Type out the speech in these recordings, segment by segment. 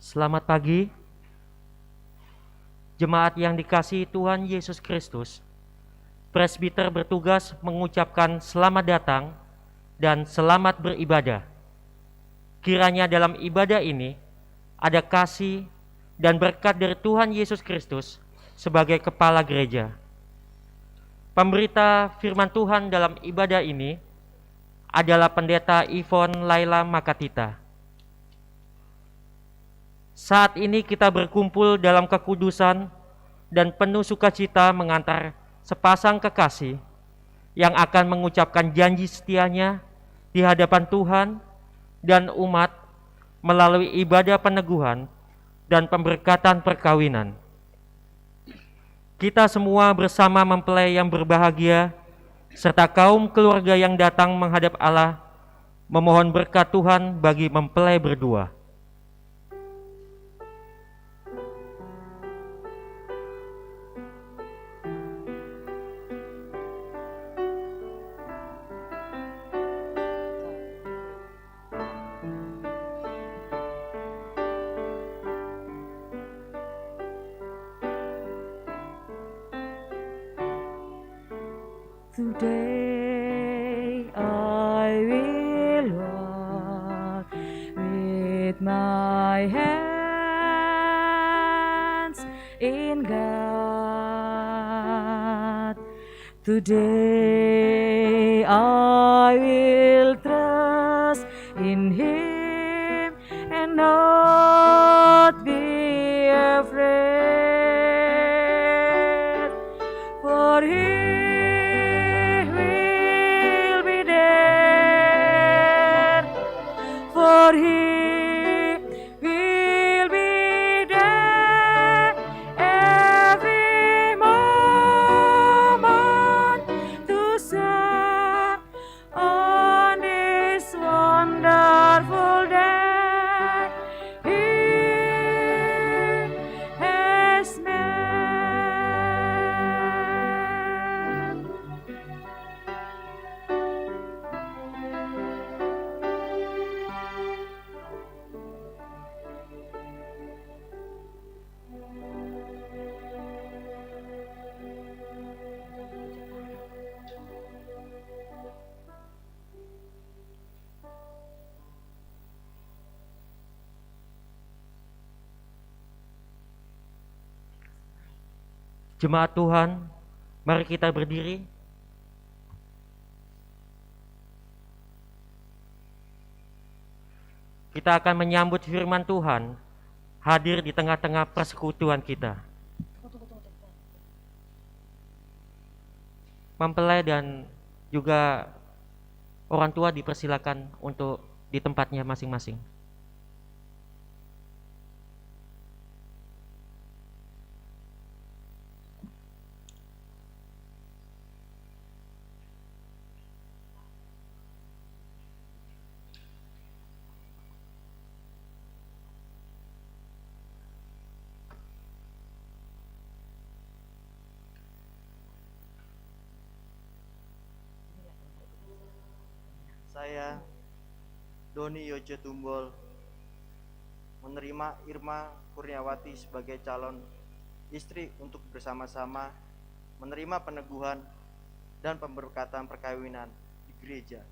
Selamat pagi, jemaat yang dikasihi Tuhan Yesus Kristus. Presbiter bertugas mengucapkan selamat datang dan selamat beribadah. Kiranya dalam ibadah ini ada kasih dan berkat dari Tuhan Yesus Kristus sebagai kepala gereja. Pemberita firman Tuhan dalam ibadah ini adalah Pendeta Ivon Laila Makatita. Saat ini kita berkumpul dalam kekudusan dan penuh sukacita mengantar sepasang kekasih yang akan mengucapkan janji setianya di hadapan Tuhan dan umat melalui ibadah peneguhan dan pemberkatan perkawinan. Kita semua bersama mempelai yang berbahagia serta kaum keluarga yang datang menghadap Allah memohon berkat Tuhan bagi mempelai berdua. Today I will walk with my hands in God. Today I will trust in Him and not be afraid, for He for He will be there every moment to serve on this wonderful day He has made. Jemaat Tuhan, mari kita berdiri. Kita akan menyambut firman Tuhan hadir di tengah-tengah persekutuan kita. Mempelai dan juga orang tua dipersilakan untuk di tempatnya masing-masing. Saya, Doni Yoce Tumbol, menerima Irma Kurniawati sebagai calon istri untuk bersama-sama menerima peneguhan dan pemberkatan perkawinan di gereja.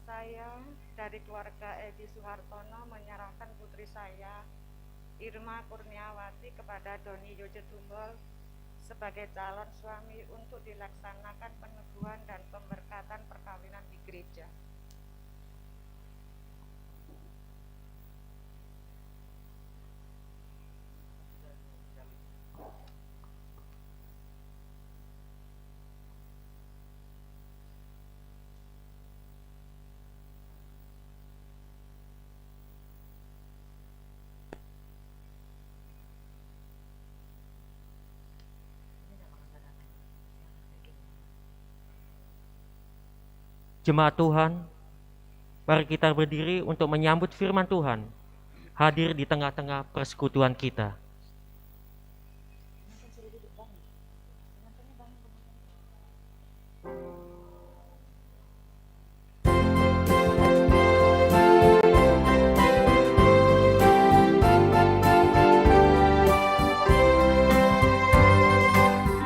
Saya dari keluarga Edi Suhartono menyerahkan putri saya Irma Kurniawati kepada Doni Yoce Tumbol sebagai calon suami untuk dilaksanakan peneguhan dan pemberkatan perkawinan di gereja. Jemaat Tuhan, Mari kita berdiri untuk menyambut firman Tuhan hadir di tengah-tengah persekutuan kita.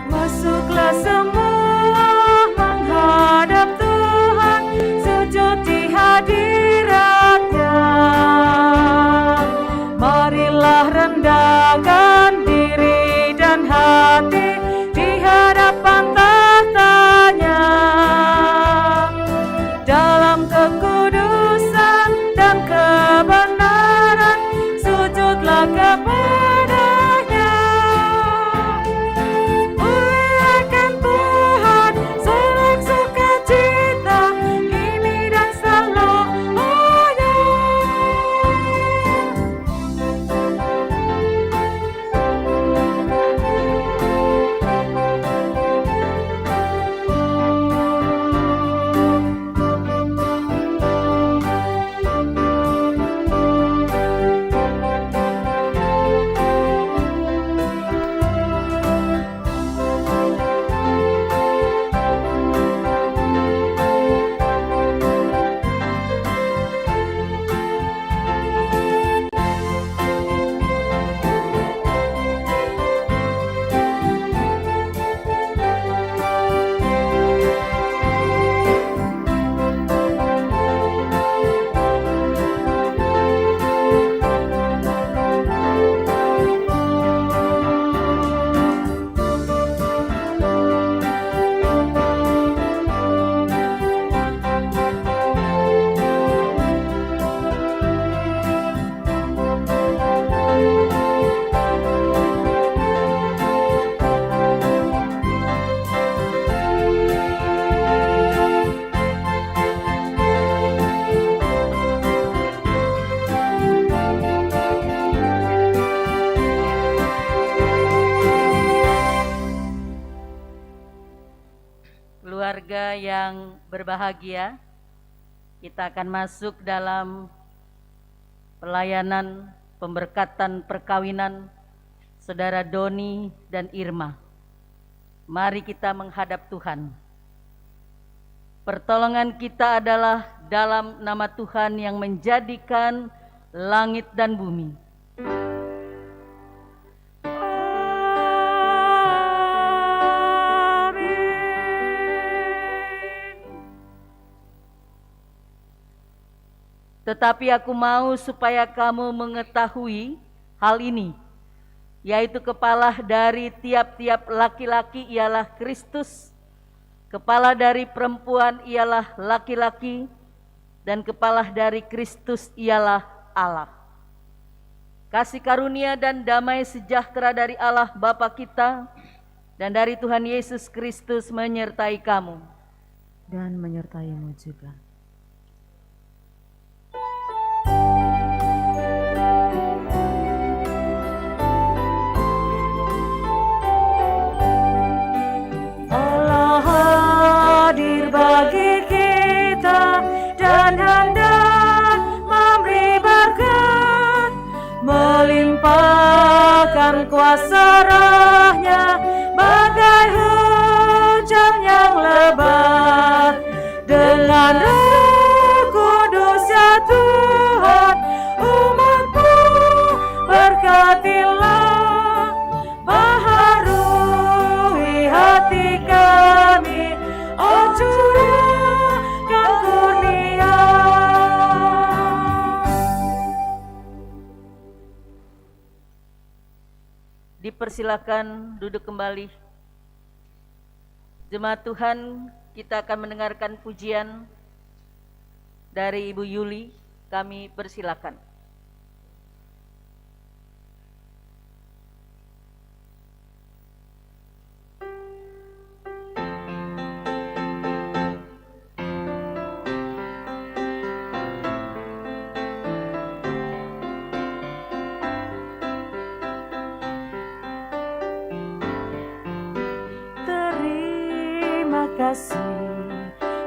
Masuklah semua menghadap Tuhan, sujud di hadirat-Nya. Marilah rendahkan diri dan hati di hadapan tahtanya. Dalam kekudusan dan kebenaran, sujudlah kepada-Nya. Muliakan Tuhan, sorak sukacita, kini dan selamanya. Keluarga yang berbahagia, kita akan masuk dalam pelayanan pemberkatan perkawinan saudara Doni dan Irma. Mari kita menghadap Tuhan. Pertolongan kita adalah dalam nama Tuhan yang menjadikan langit dan bumi. Tetapi aku mau supaya kamu mengetahui hal ini, yaitu kepala dari tiap-tiap laki-laki ialah Kristus, kepala dari perempuan ialah laki-laki, dan kepala dari Kristus ialah Allah. Kasih karunia dan damai sejahtera dari Allah Bapa kita dan dari Tuhan Yesus Kristus menyertai kamu. Dan menyertaimu juga. Allah hadir bagi kita dan hendak memberi berkat, melimpahkan kuasa Roh-Nya bagai hujan yang lebat. Dengan Roh Kudus ya Tuhan, umat-Mu berkatilah, baharui hati kami, oh curahkan kurnia. Dipersilakan duduk kembali. Jemaat Tuhan, kita akan mendengarkan pujian dari Ibu Yuli. Kami persilakan. Terima kasih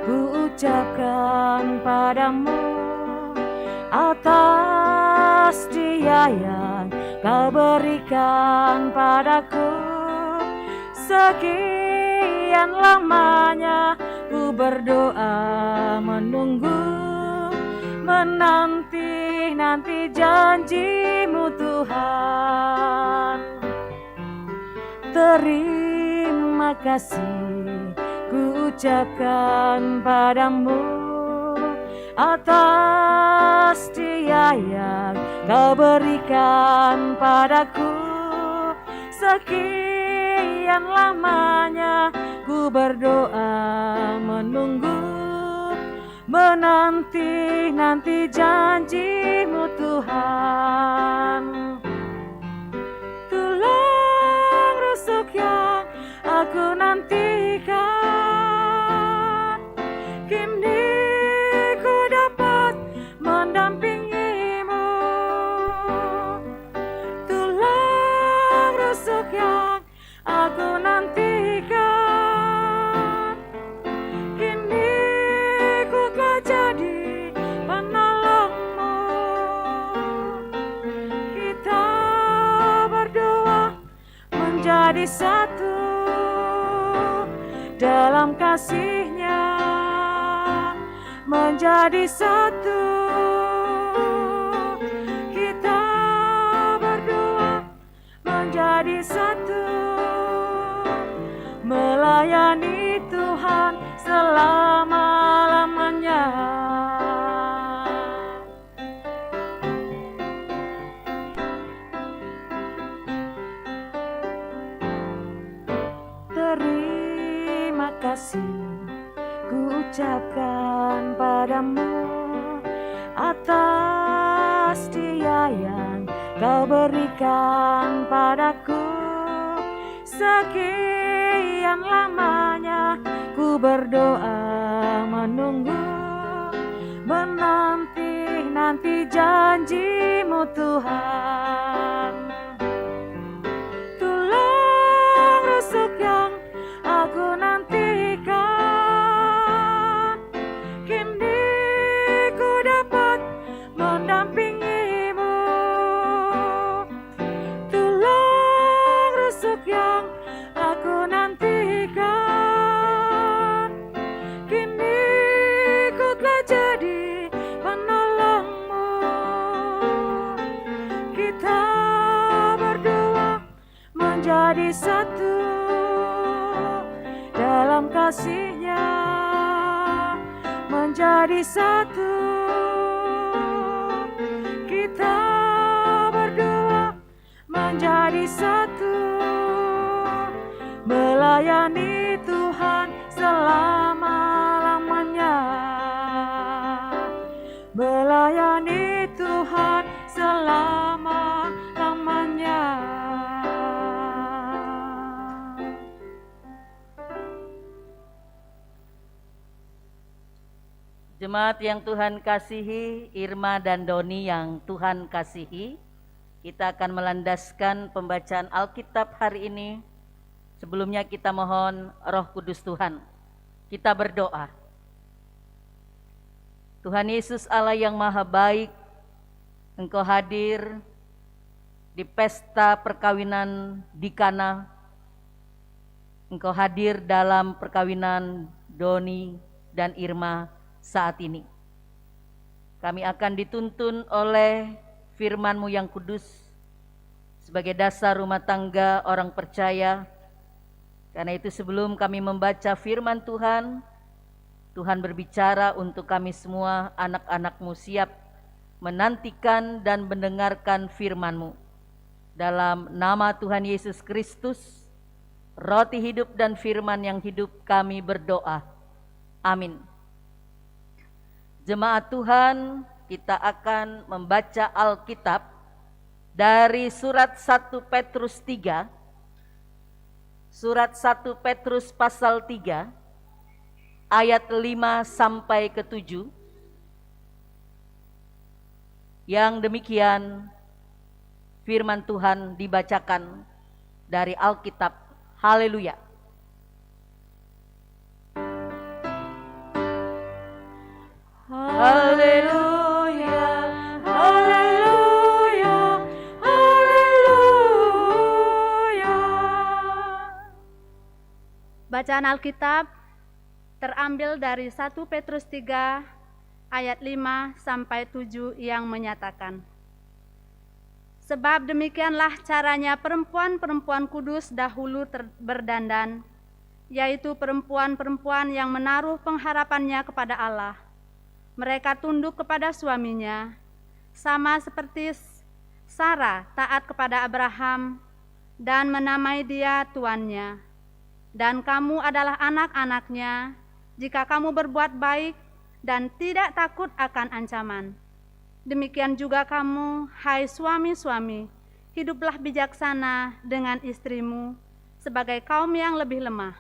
ku ucapkan padamu, atas Dia yang Kau berikan padaku. Sekian lamanya ku berdoa menunggu, menanti janji-Mu Tuhan. Terima kasih ku ucapkan padamu atas Dia yang Kau berikan padaku. Sekian lamanya ku berdoa menunggu, menanti janji-Mu Tuhan. Tulang rusuk yang aku nantikan, kini ku dapat mendampingi-Mu. Tulang rusuk yang aku nantikan, kini ku telah jadi penolong-Mu. Kita berdua menjadi satu dalam kasih-Nya, menjadi satu. Kita berdua menjadi satu, melayani Tuhan selama-lamanya. Terima kasih ku ucapkan padamu atas Dia yang Kau berikan padaku. Sekian lamanya ku berdoa menunggu, menanti janji-Mu Tuhan. Tulang rusuk yang aku nantikan, kini ku dapat mendampingi-Mu. Tulang rusuk yang aku nantikan, kini ku telah jadi penolong-Mu. Kita berdua menjadi satu dalam kasih-Nya, menjadi satu. Kita berdua menjadi satu, melayani Tuhan selama-lamanya, melayani Tuhan selama-lamanya. Jemaat yang Tuhan kasihi, Irma dan Doni yang Tuhan kasihi, kita akan melandaskan pembacaan Alkitab hari ini. Sebelumnya kita mohon Roh Kudus Tuhan. Kita berdoa. Tuhan Yesus Allah yang Maha Baik, Engkau hadir di pesta perkawinan di Kana. Engkau hadir dalam perkawinan Doni dan Irma saat ini. Kami akan dituntun oleh firman-Mu yang kudus sebagai dasar rumah tangga orang percaya. Karena itu sebelum kami membaca firman Tuhan, Tuhan berbicara untuk kami semua anak-anak-Mu siap menantikan dan mendengarkan firman-Mu. Dalam nama Tuhan Yesus Kristus, roti hidup dan firman yang hidup, kami berdoa. Amin. Jemaat Tuhan, kita akan membaca Alkitab dari surat 1 Petrus 3. Surat 1 Petrus pasal 3 ayat 5 sampai ke 7. Yang demikian firman Tuhan dibacakan dari Alkitab. Haleluya. Haleluya, Bacaan Alkitab terambil dari 1 Petrus 3 ayat 5 sampai 7 yang menyatakan, sebab demikianlah caranya perempuan-perempuan kudus dahulu berdandan, yaitu perempuan-perempuan yang menaruh pengharapannya kepada Allah. Mereka tunduk kepada suaminya, sama seperti Sarah taat kepada Abraham dan menamai dia tuannya. Dan kamu adalah anak-anaknya jika kamu berbuat baik dan tidak takut akan ancaman. Demikian juga kamu, hai suami-suami, hiduplah bijaksana dengan istrimu sebagai kaum yang lebih lemah.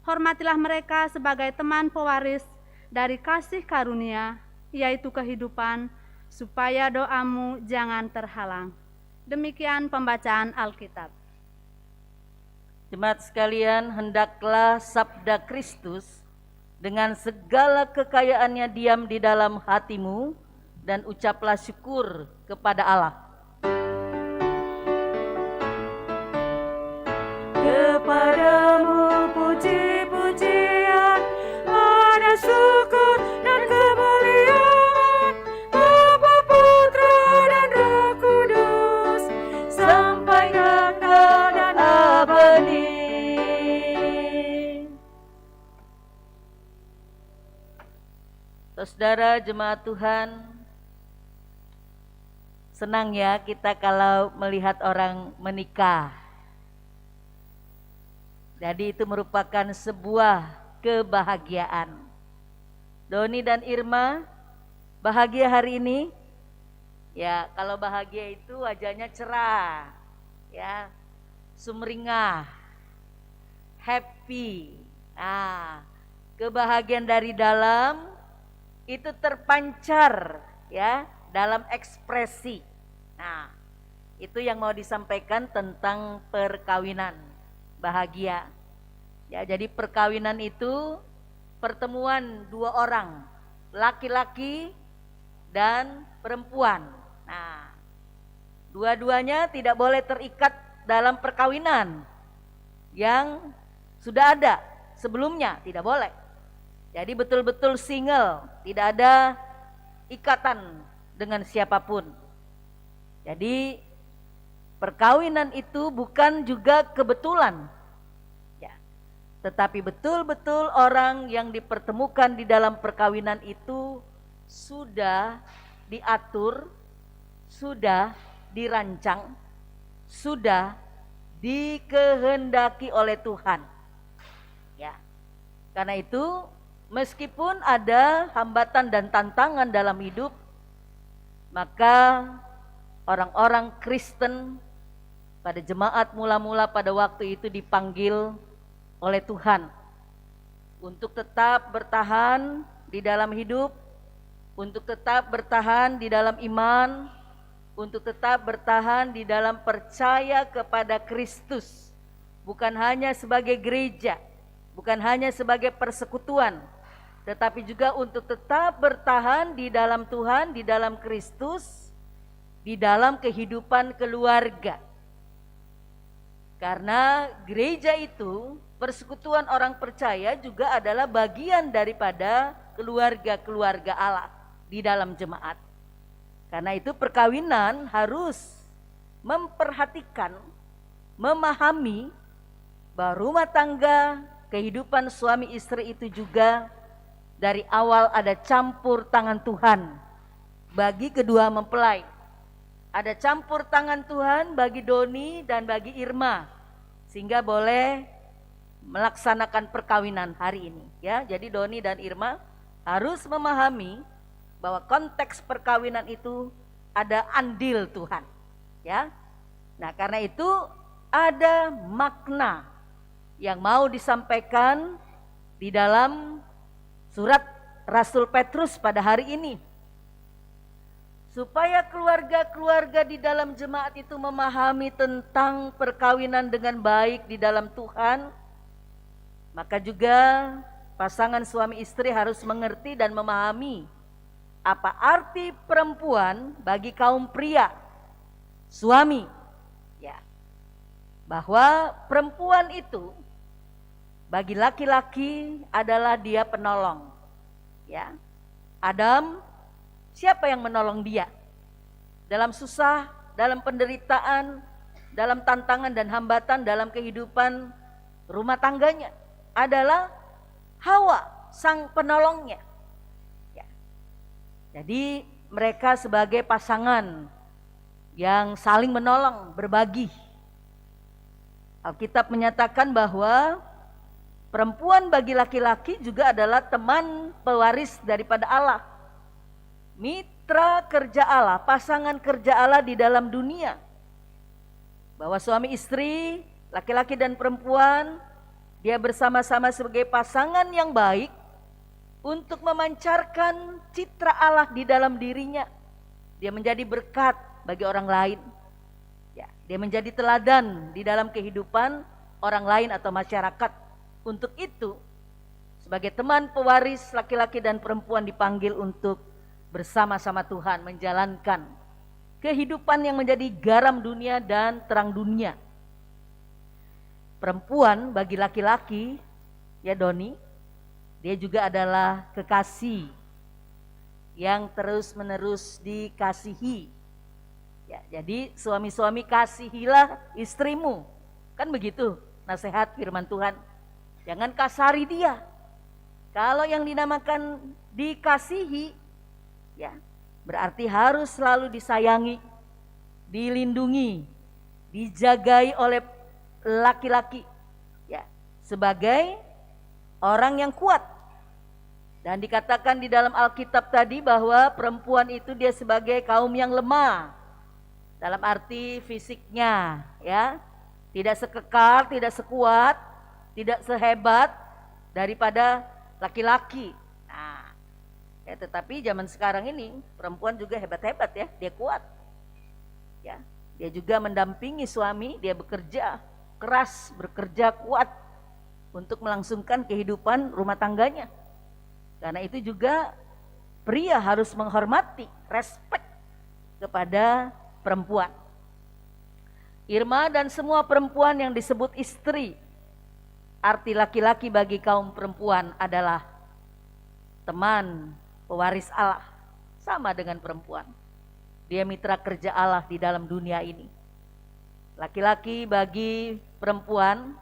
Hormatilah mereka sebagai teman pewaris dari kasih karunia, yaitu kehidupan, supaya doamu jangan terhalang. Demikian pembacaan Alkitab. Jemaat sekalian, hendaklah sabda Kristus dengan segala kekayaannya diam di dalam hatimu, dan ucaplah syukur kepada Allah. Kepadamu puji-pujian, ada syukur dan kemuliaan, Bapa, Putra, dan Roh Kudus, sampai kekal dan abadi. Saudara jemaat Tuhan, senang ya kita kalau melihat orang menikah. Jadi itu merupakan sebuah kebahagiaan. Doni dan Irma bahagia hari ini? Ya, kalau bahagia itu wajahnya cerah, ya, sumringah, happy. Nah, kebahagiaan dari dalam itu terpancar, ya, dalam ekspresi. Nah, itu yang mau disampaikan tentang perkawinan, bahagia. Ya, jadi perkawinan itu pertemuan dua orang, laki-laki dan perempuan. Nah, dua-duanya tidak boleh terikat dalam perkawinan yang sudah ada sebelumnya, tidak boleh. Jadi betul-betul single, tidak ada ikatan dengan siapapun. Jadi perkawinan itu bukan juga kebetulan, ya, tetapi betul-betul orang yang dipertemukan di dalam perkawinan itu sudah diatur, sudah dirancang, sudah dikehendaki oleh Tuhan. Ya. Karena itu meskipun ada hambatan dan tantangan dalam hidup, maka orang-orang Kristen pada jemaat mula-mula pada waktu itu dipanggil oleh Tuhan untuk tetap bertahan di dalam hidup, untuk tetap bertahan di dalam iman, untuk tetap bertahan di dalam percaya kepada Kristus, bukan hanya sebagai gereja, bukan hanya sebagai persekutuan, tetapi juga untuk tetap bertahan di dalam Tuhan, di dalam Kristus, di dalam kehidupan keluarga. Karena gereja itu, persekutuan orang percaya juga adalah bagian daripada keluarga-keluarga Allah di dalam jemaat. Karena itu perkawinan harus memperhatikan, memahami bahwa rumah tangga, kehidupan suami istri itu juga dari awal ada campur tangan Tuhan bagi kedua mempelai. Ada campur tangan Tuhan bagi Doni dan bagi Irma, sehingga boleh melaksanakan perkawinan hari ini. Ya, jadi Doni dan Irma harus memahami bahwa konteks perkawinan itu ada andil Tuhan. Ya, nah karena itu ada makna yang mau disampaikan di dalam surat Rasul Petrus pada hari ini. Supaya keluarga-keluarga di dalam jemaat itu memahami tentang perkawinan dengan baik di dalam Tuhan, maka juga pasangan suami istri harus mengerti dan memahami apa arti perempuan bagi kaum pria, suami. Ya, bahwa perempuan itu bagi laki-laki adalah dia penolong. Ya. Adam, siapa yang menolong dia? Dalam susah, dalam penderitaan, dalam tantangan dan hambatan dalam kehidupan rumah tangganya adalah Hawa, sang penolongnya. Ya. Jadi mereka sebagai pasangan yang saling menolong, berbagi. Alkitab menyatakan bahwa perempuan bagi laki-laki juga adalah teman pewaris daripada Allah. Mitra kerja Allah, pasangan kerja Allah di dalam dunia. Bahwa suami istri, laki-laki dan perempuan, dia bersama-sama sebagai pasangan yang baik untuk memancarkan citra Allah di dalam dirinya. Dia menjadi berkat bagi orang lain. Ya, dia menjadi teladan di dalam kehidupan orang lain atau masyarakat. Untuk itu, sebagai teman pewaris, laki-laki dan perempuan dipanggil untuk bersama-sama Tuhan menjalankan kehidupan yang menjadi garam dunia dan terang dunia. Perempuan bagi laki-laki, ya Doni, dia juga adalah kekasih yang terus-menerus dikasihi. Ya, jadi suami-suami kasihilah istrimu. Kan begitu nasihat firman Tuhan. Jangan kasari dia. Kalau yang dinamakan dikasihi, ya, berarti harus selalu disayangi, dilindungi, dijagai oleh laki-laki, ya, sebagai orang yang kuat. Dan dikatakan di dalam Alkitab tadi bahwa perempuan itu dia sebagai kaum yang lemah, dalam arti fisiknya, ya, tidak sekekal, tidak sekuat, tidak sehebat daripada laki-laki. Nah, ya, tetapi zaman sekarang ini perempuan juga hebat-hebat, ya, dia kuat, ya, dia juga mendampingi suami, dia bekerja keras, bekerja kuat untuk melangsungkan kehidupan rumah tangganya. Karena itu juga pria harus menghormati, respek kepada perempuan. Irma dan semua perempuan yang disebut istri, arti laki-laki bagi kaum perempuan adalah teman pewaris Allah, sama dengan perempuan. Dia mitra kerja Allah di dalam dunia ini. Laki-laki bagi perempuan,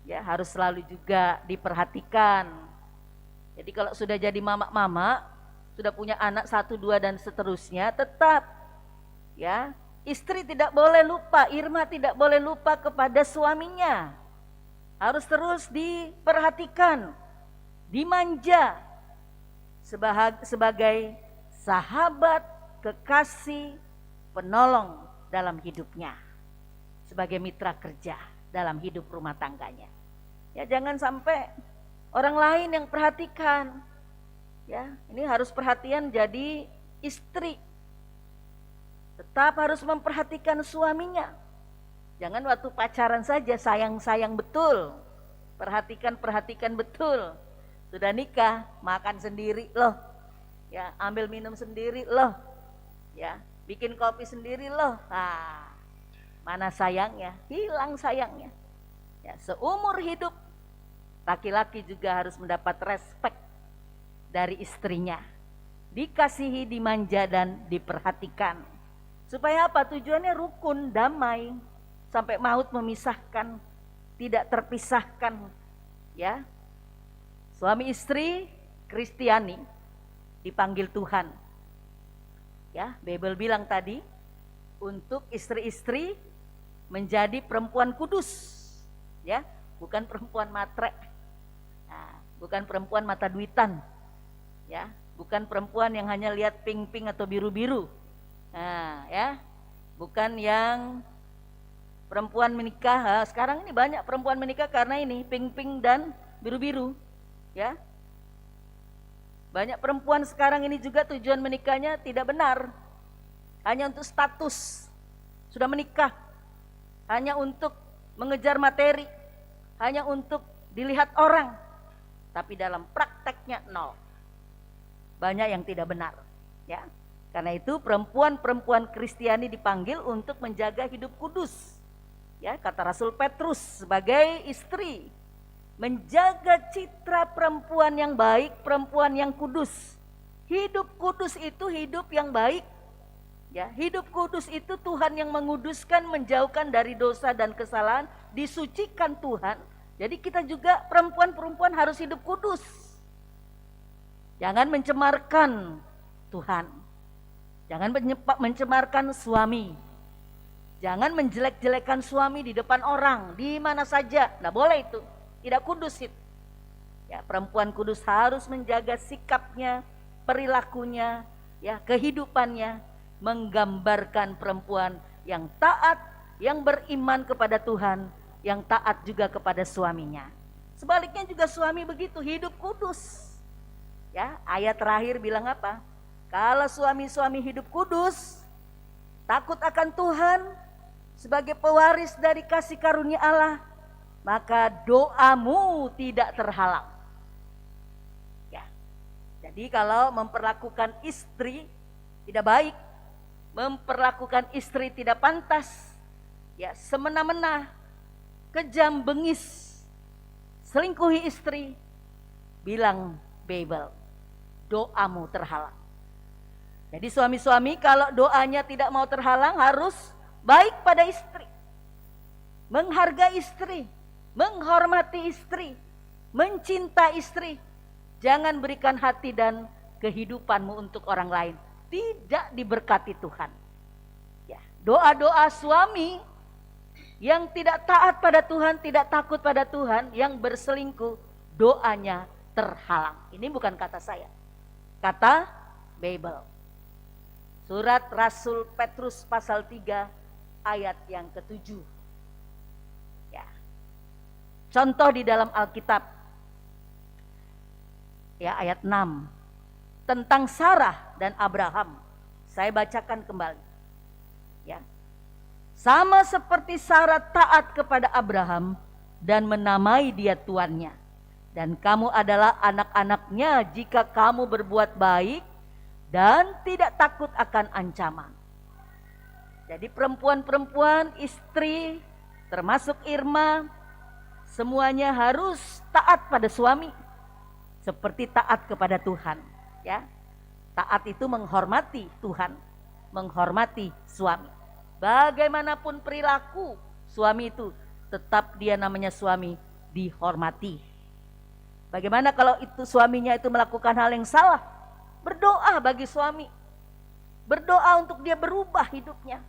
ya, harus selalu juga diperhatikan. Jadi kalau sudah jadi mama-mama, sudah punya anak 1, 2 dan seterusnya, tetap, ya, istri tidak boleh lupa, Irma tidak boleh lupa kepada suaminya. Harus terus diperhatikan, dimanja sebagai sahabat, kekasih, penolong dalam hidupnya. Sebagai mitra kerja dalam hidup rumah tangganya. Ya, jangan sampai orang lain yang perhatikan. Ya, ini harus perhatian jadi istri. Tetap harus memperhatikan suaminya. Jangan waktu pacaran saja sayang-sayang betul. Perhatikan betul. Sudah nikah, makan sendiri loh. Ya, ambil minum sendiri loh. Ya, bikin kopi sendiri loh. Nah, mana sayangnya? Hilang sayangnya. Ya, seumur hidup laki-laki juga harus mendapat respek dari istrinya. Dikasihi, dimanja dan diperhatikan. Supaya apa? Tujuannya rukun, damai, sampai maut memisahkan, tidak terpisahkan. Ya, suami istri Kristiani dipanggil Tuhan. Ya, Bible bilang tadi untuk istri-istri menjadi perempuan kudus, ya, bukan perempuan matre, nah, bukan perempuan mata duitan, ya, bukan perempuan yang hanya lihat pink-pink atau biru-biru, nah, ya, bukan yang perempuan menikah. Nah, sekarang ini banyak perempuan menikah karena ini pink-pink dan biru-biru, ya. Banyak perempuan sekarang ini juga tujuan menikahnya tidak benar, hanya untuk status, sudah menikah, hanya untuk mengejar materi, hanya untuk dilihat orang, tapi dalam prakteknya nol. Banyak yang tidak benar, ya. Karena itu perempuan-perempuan Kristiani dipanggil untuk menjaga hidup kudus, ya, kata Rasul Petrus sebagai istri, menjaga citra perempuan yang baik, perempuan yang kudus. Hidup kudus itu hidup yang baik. Ya, hidup kudus itu Tuhan yang menguduskan, menjauhkan dari dosa dan kesalahan, disucikan Tuhan. Jadi kita juga perempuan-perempuan harus hidup kudus. Jangan mencemarkan Tuhan. Jangan mencemarkan suami. Jangan menjelek-jelekan suami di depan orang, di mana saja. Nggak boleh itu. Tidak kudus itu. Ya, perempuan kudus harus menjaga sikapnya, perilakunya, ya, kehidupannya, menggambarkan perempuan yang taat, yang beriman kepada Tuhan, yang taat juga kepada suaminya. Sebaliknya juga suami begitu, hidup kudus. Ya, ayat terakhir bilang apa? Kalau suami-suami hidup kudus, takut akan Tuhan, sebagai pewaris dari kasih karunia Allah, maka doamu tidak terhalang. Ya. Jadi kalau memperlakukan istri tidak baik, memperlakukan istri tidak pantas, ya, semena-mena, kejam, bengis, selingkuhi istri, bilang Babel, doamu terhalang. Jadi suami-suami kalau doanya tidak mau terhalang harus baik pada istri, menghargai istri, menghormati istri, mencinta istri. Jangan berikan hati dan kehidupanmu untuk orang lain. Tidak diberkati Tuhan. Ya, doa-doa suami yang tidak taat pada Tuhan, tidak takut pada Tuhan, yang berselingkuh, doanya terhalang. Ini bukan kata saya, kata Babel. Surat Rasul Petrus pasal 3 ayat yang ke-7. Ya. Contoh di dalam Alkitab. Ya, ayat 6. Tentang Sarah dan Abraham. Saya bacakan kembali. Ya. Sama seperti Sarah taat kepada Abraham dan menamai dia tuannya. Dan kamu adalah anak-anaknya jika kamu berbuat baik dan tidak takut akan ancaman. Jadi perempuan-perempuan, istri, termasuk Irma, semuanya harus taat pada suami, seperti taat kepada Tuhan. Ya, taat itu menghormati Tuhan, menghormati suami. Bagaimanapun perilaku suami itu, tetap dia namanya suami, dihormati. Bagaimana kalau itu suaminya itu melakukan hal yang salah? Berdoa bagi suami, berdoa untuk dia berubah hidupnya.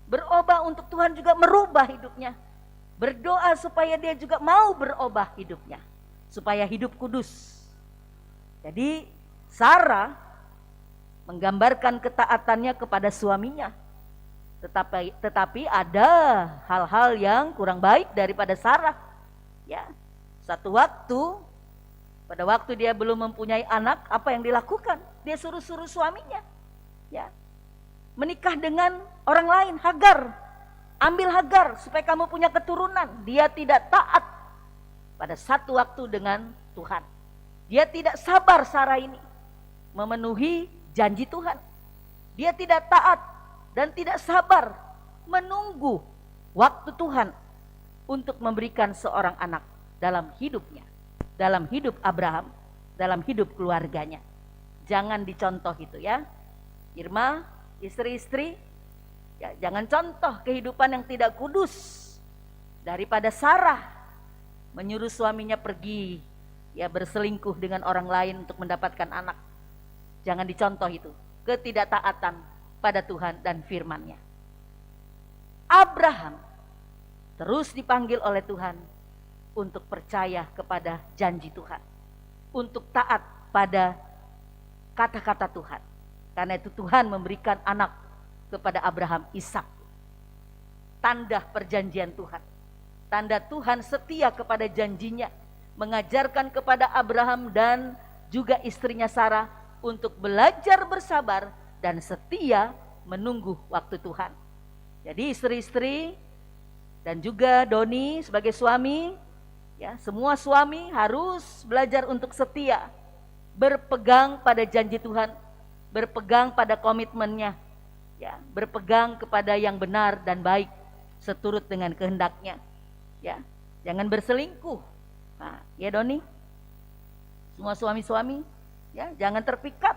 Berubah untuk Tuhan juga merubah hidupnya. Berdoa supaya dia juga mau berubah hidupnya, supaya hidup kudus. Jadi Sarah menggambarkan ketaatannya kepada suaminya. Tetapi ada hal-hal yang kurang baik daripada Sarah. Ya, satu waktu, pada waktu dia belum mempunyai anak, apa yang dilakukan? Dia suruh-suruh suaminya, ya, menikah dengan orang lain, Hagar. Ambil Hagar supaya kamu punya keturunan. Dia tidak taat pada satu waktu dengan Tuhan. Dia tidak sabar, Sarah ini memenuhi janji Tuhan. Dia tidak taat dan tidak sabar menunggu waktu Tuhan untuk memberikan seorang anak dalam hidupnya, dalam hidup Abraham, dalam hidup keluarganya. Jangan dicontoh itu, ya Irma, istri-istri, ya, jangan contoh kehidupan yang tidak kudus. Daripada Sarah menyuruh suaminya pergi, ya, berselingkuh dengan orang lain untuk mendapatkan anak. Jangan dicontoh itu, ketidaktaatan pada Tuhan dan firman-Nya. Abraham terus dipanggil oleh Tuhan untuk percaya kepada janji Tuhan, untuk taat pada kata-kata Tuhan. Karena itu Tuhan memberikan anak kepada Abraham, Ishak. Tanda perjanjian Tuhan, tanda Tuhan setia kepada janjinya, mengajarkan kepada Abraham dan juga istrinya Sarah untuk belajar bersabar dan setia menunggu waktu Tuhan. Jadi istri-istri dan juga Doni sebagai suami, ya, semua suami harus belajar untuk setia, berpegang pada janji Tuhan, berpegang pada komitmennya, ya, berpegang kepada yang benar dan baik seturut dengan kehendaknya. Ya, jangan berselingkuh, Nah, ya Doni, semua suami-suami, ya jangan terpikat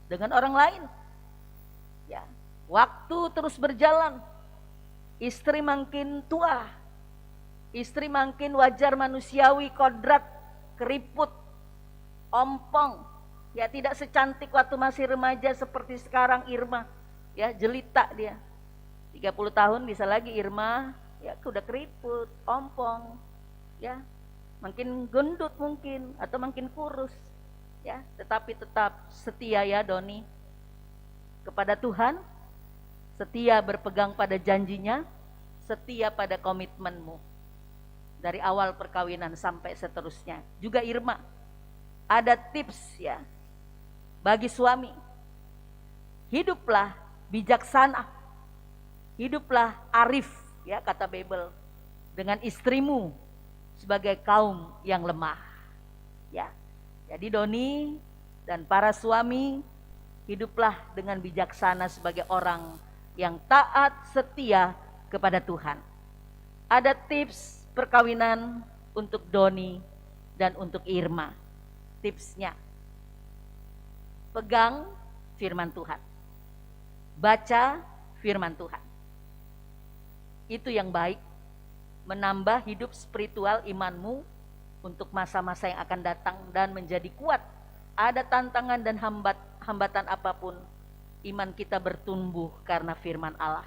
dengan orang lain. Ya, waktu terus berjalan, istri makin tua, istri makin wajar manusiawi, kodrat, keriput, ompong, ya tidak secantik waktu masih remaja seperti sekarang Irma, ya jelita dia. 30 tahun bisa lagi Irma, ya udah keriput, ompong, ya makin gendut mungkin atau makin kurus, ya tetapi tetap setia ya Doni kepada Tuhan, setia berpegang pada janjinya, setia pada komitmenmu dari awal perkawinan sampai seterusnya. Juga Irma, ada tips ya bagi suami. Hiduplah bijaksana, hiduplah arif ya kata Bible dengan istrimu sebagai kaum yang lemah. Ya. Jadi Doni dan para suami, hiduplah dengan bijaksana sebagai orang yang taat setia kepada Tuhan. Ada tips perkawinan untuk Doni dan untuk Irma. Tipsnya, pegang firman Tuhan, baca firman Tuhan. Itu yang baik, menambah hidup spiritual imanmu untuk masa-masa yang akan datang dan menjadi kuat. Ada tantangan dan hambatan apapun, iman kita bertumbuh karena firman Allah.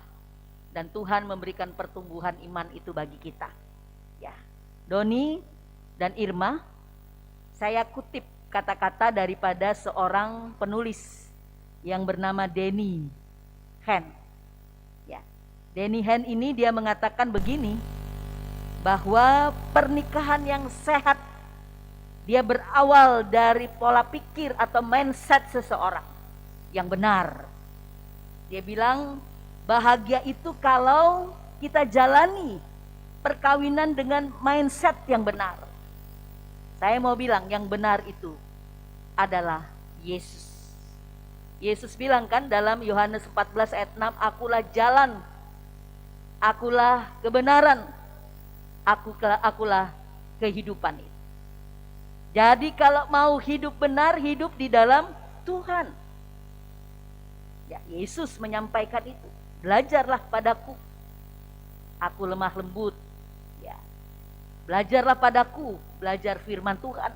Dan Tuhan memberikan pertumbuhan iman itu bagi kita. Ya, Doni dan Irma, saya kutip kata-kata daripada seorang penulis yang bernama Denny Hen. Ya, Denny Hen ini dia mengatakan begini, bahwa pernikahan yang sehat dia berawal dari pola pikir atau mindset seseorang yang benar. Dia bilang bahagia itu kalau kita jalani perkawinan dengan mindset yang benar. Saya mau bilang yang benar itu adalah Yesus. Yesus bilang kan dalam Yohanes 14 ayat 6, akulah jalan, akulah kebenaran, akulah kehidupan itu. Jadi kalau mau hidup benar, hidup di dalam Tuhan. Ya, Yesus menyampaikan itu. Belajarlah padaku, aku lemah lembut. Ya, belajarlah padaku, belajar firman Tuhan.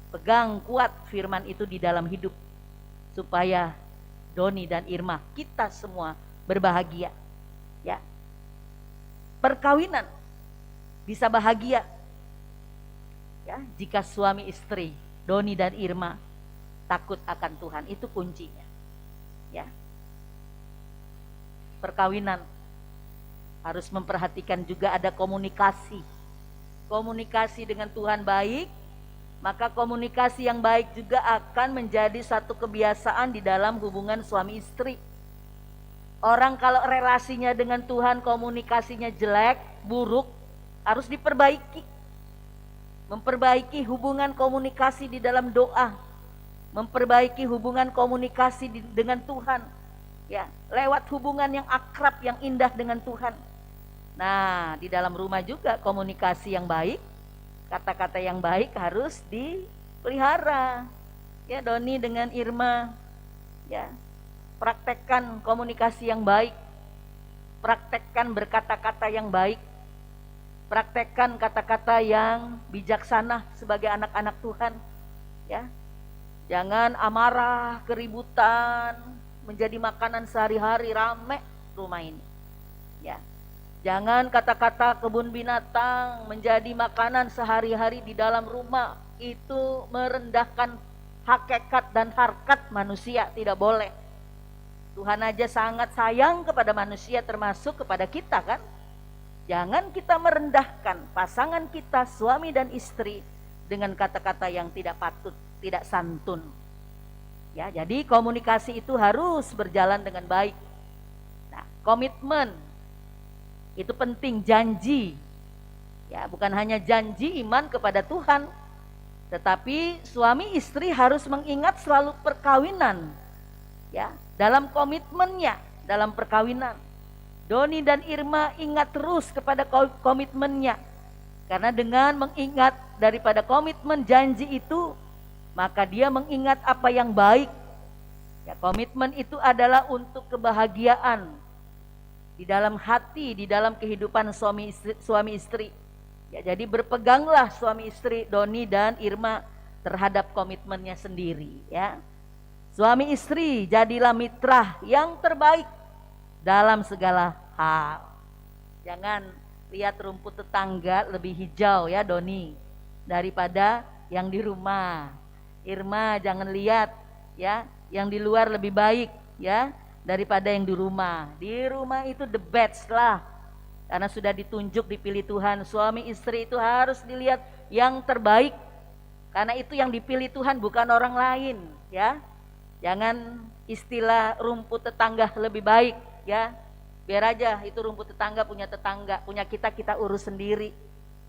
Pegang kuat firman itu di dalam hidup, supaya Doni dan Irma, kita semua berbahagia. Ya, perkawinan bisa bahagia ya jika suami istri Doni dan Irma takut akan Tuhan. Itu kuncinya. Ya, perkawinan harus memperhatikan juga ada komunikasi dengan Tuhan baik, maka komunikasi yang baik juga akan menjadi satu kebiasaan di dalam hubungan suami istri. Orang kalau relasinya dengan Tuhan komunikasinya jelek, buruk, harus diperbaiki. Memperbaiki hubungan komunikasi di dalam doa, memperbaiki hubungan komunikasi dengan Tuhan. Ya, lewat hubungan yang akrab, yang indah dengan Tuhan. Nah, di dalam rumah juga komunikasi yang baik, kata-kata yang baik harus dipelihara. Ya, Doni dengan Irma, ya, praktekkan komunikasi yang baik, praktekkan berkata-kata yang baik, praktekkan kata-kata yang bijaksana sebagai anak-anak Tuhan. Ya, jangan amarah, keributan menjadi makanan sehari-hari, rame rumah ini. Ya, jangan kata-kata kebun binatang menjadi makanan sehari-hari di dalam rumah. Itu merendahkan hakikat dan harkat manusia, tidak boleh. Tuhan aja sangat sayang kepada manusia, termasuk kepada kita kan. Jangan kita merendahkan pasangan kita, suami dan istri, dengan kata-kata yang tidak patut, tidak santun. Ya, jadi komunikasi itu harus berjalan dengan baik. Nah, komitmen itu penting, janji. Ya, bukan hanya janji iman kepada Tuhan, tetapi suami istri harus mengingat selalu perkawinan. Ya, dalam komitmennya, dalam perkawinan. Doni dan Irma ingat terus kepada komitmennya. Karena dengan mengingat daripada komitmen janji itu, maka dia mengingat apa yang baik. Ya, komitmen itu adalah untuk kebahagiaan di dalam hati, di dalam kehidupan suami istri. Ya, jadi berpeganglah suami istri Doni dan Irma terhadap komitmennya sendiri, ya. Suami istri jadilah mitra yang terbaik dalam segala hal. Jangan lihat rumput tetangga lebih hijau ya Doni daripada yang di rumah. Irma jangan lihat ya yang di luar lebih baik ya daripada yang di rumah. Di rumah itu the best lah. Karena sudah ditunjuk dipilih Tuhan, suami istri itu harus dilihat yang terbaik. Karena itu yang dipilih Tuhan bukan orang lain ya. Jangan istilah rumput tetangga lebih baik ya. Biar aja itu rumput tetangga, punya kita urus sendiri.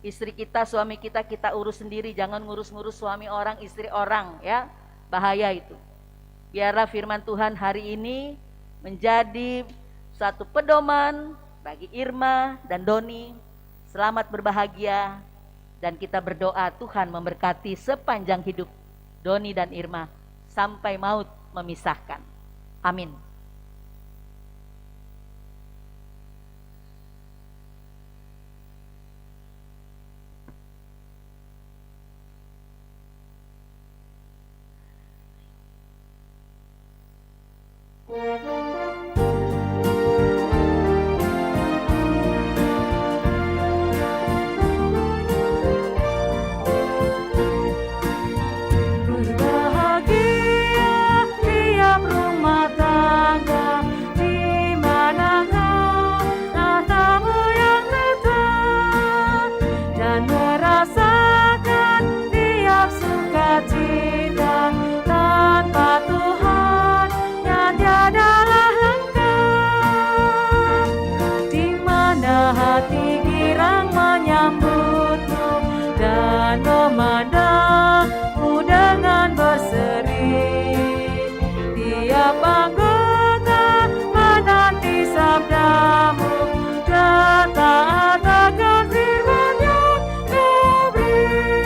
Istri kita, suami kita urus sendiri, jangan ngurus-ngurus suami orang, istri orang ya. Bahaya itu. Biarlah firman Tuhan hari ini menjadi suatu pedoman bagi Irma dan Doni. Selamat berbahagia dan kita berdoa Tuhan memberkati sepanjang hidup Doni dan Irma sampai maut memisahkan. Amin. Berbahagia tiap rumah tangga di mana ada tamu yang datang dan merasakan tiap sukacita tanpa Tuhan yang tiadalah lengkap. Di mana hati girang menyambutmu dan memandangmu dengan berseri. Tiap anggota menanti sabdamu, ketaat akan firman yang kau beri.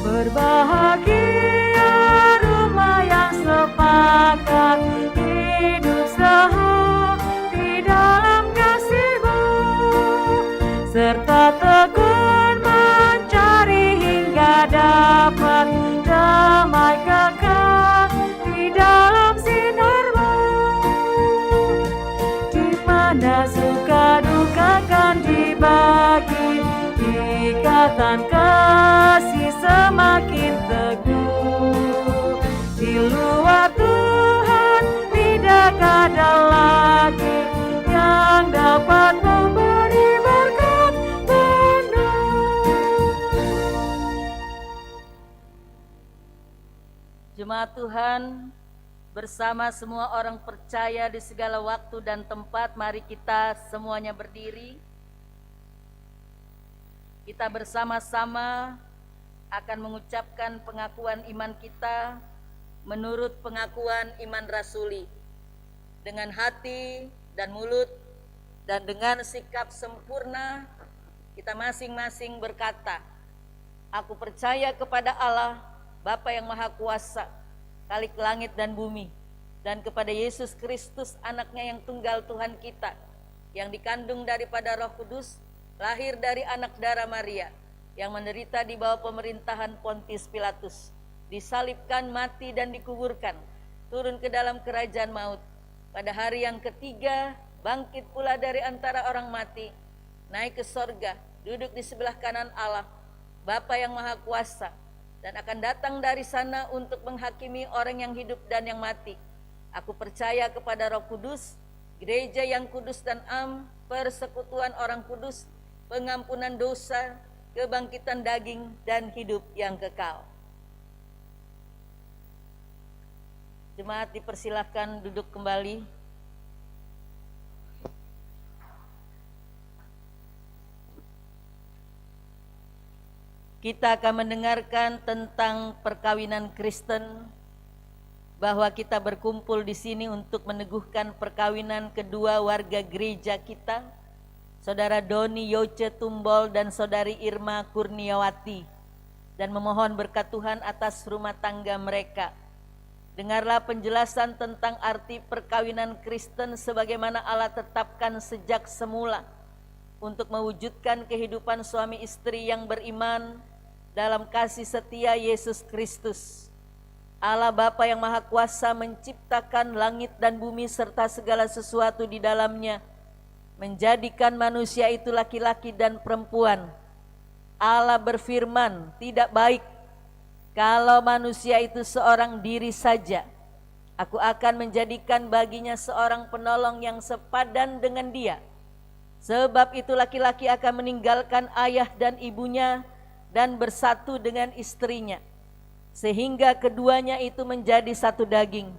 Berbahagia rumah yang sepakat hidup di dalam kasih-Mu, serta tekun mencari hingga dapat damai kekal di dalam sinar-Mu, di mana suka duka kan dibagi, ikatan kasih semakin teguh. Di luar Tuhan tidak ada lagi yang dapat memberi berkat penuh. Jemaat Tuhan, bersama semua orang percaya di segala waktu dan tempat, mari kita semuanya berdiri. Kita bersama-sama akan mengucapkan pengakuan iman kita menurut pengakuan iman rasuli, dengan hati dan mulut dan dengan sikap sempurna. Kita masing-masing berkata, aku percaya kepada Allah Bapa yang Maha Kuasa, Khalik langit dan bumi, dan kepada Yesus Kristus anaknya yang tunggal Tuhan kita, yang dikandung daripada Roh Kudus, lahir dari anak darah Maria, yang menderita di bawah pemerintahan Pontius Pilatus, disalibkan, mati dan dikuburkan, turun ke dalam kerajaan maut, pada hari yang ketiga bangkit pula dari antara orang mati, naik ke sorga, duduk di sebelah kanan Allah Bapa yang Maha Kuasa, dan akan datang dari sana untuk menghakimi orang yang hidup dan yang mati. Aku percaya kepada Roh Kudus, gereja yang kudus dan am, persekutuan orang kudus, pengampunan dosa, kebangkitan daging, dan hidup yang kekal. Jemaat dipersilahkan duduk kembali. Kita akan mendengarkan tentang perkawinan Kristen bahwa kita berkumpul di sini untuk meneguhkan perkawinan kedua warga gereja kita, Saudara Doni Yoce Tumbol dan Saudari Irma Kurniawati, dan memohon berkat Tuhan atas rumah tangga mereka. Dengarlah penjelasan tentang arti perkawinan Kristen sebagaimana Allah tetapkan sejak semula untuk mewujudkan kehidupan suami istri yang beriman dalam kasih setia Yesus Kristus. Allah Bapa yang Maha Kuasa menciptakan langit dan bumi serta segala sesuatu di dalamnya, menjadikan manusia itu laki-laki dan perempuan. Allah berfirman, tidak baik kalau manusia itu seorang diri saja. Aku akan menjadikan baginya seorang penolong yang sepadan dengan dia. Sebab itu laki-laki akan meninggalkan ayah dan ibunya dan bersatu dengan istrinya, sehingga keduanya itu menjadi satu daging.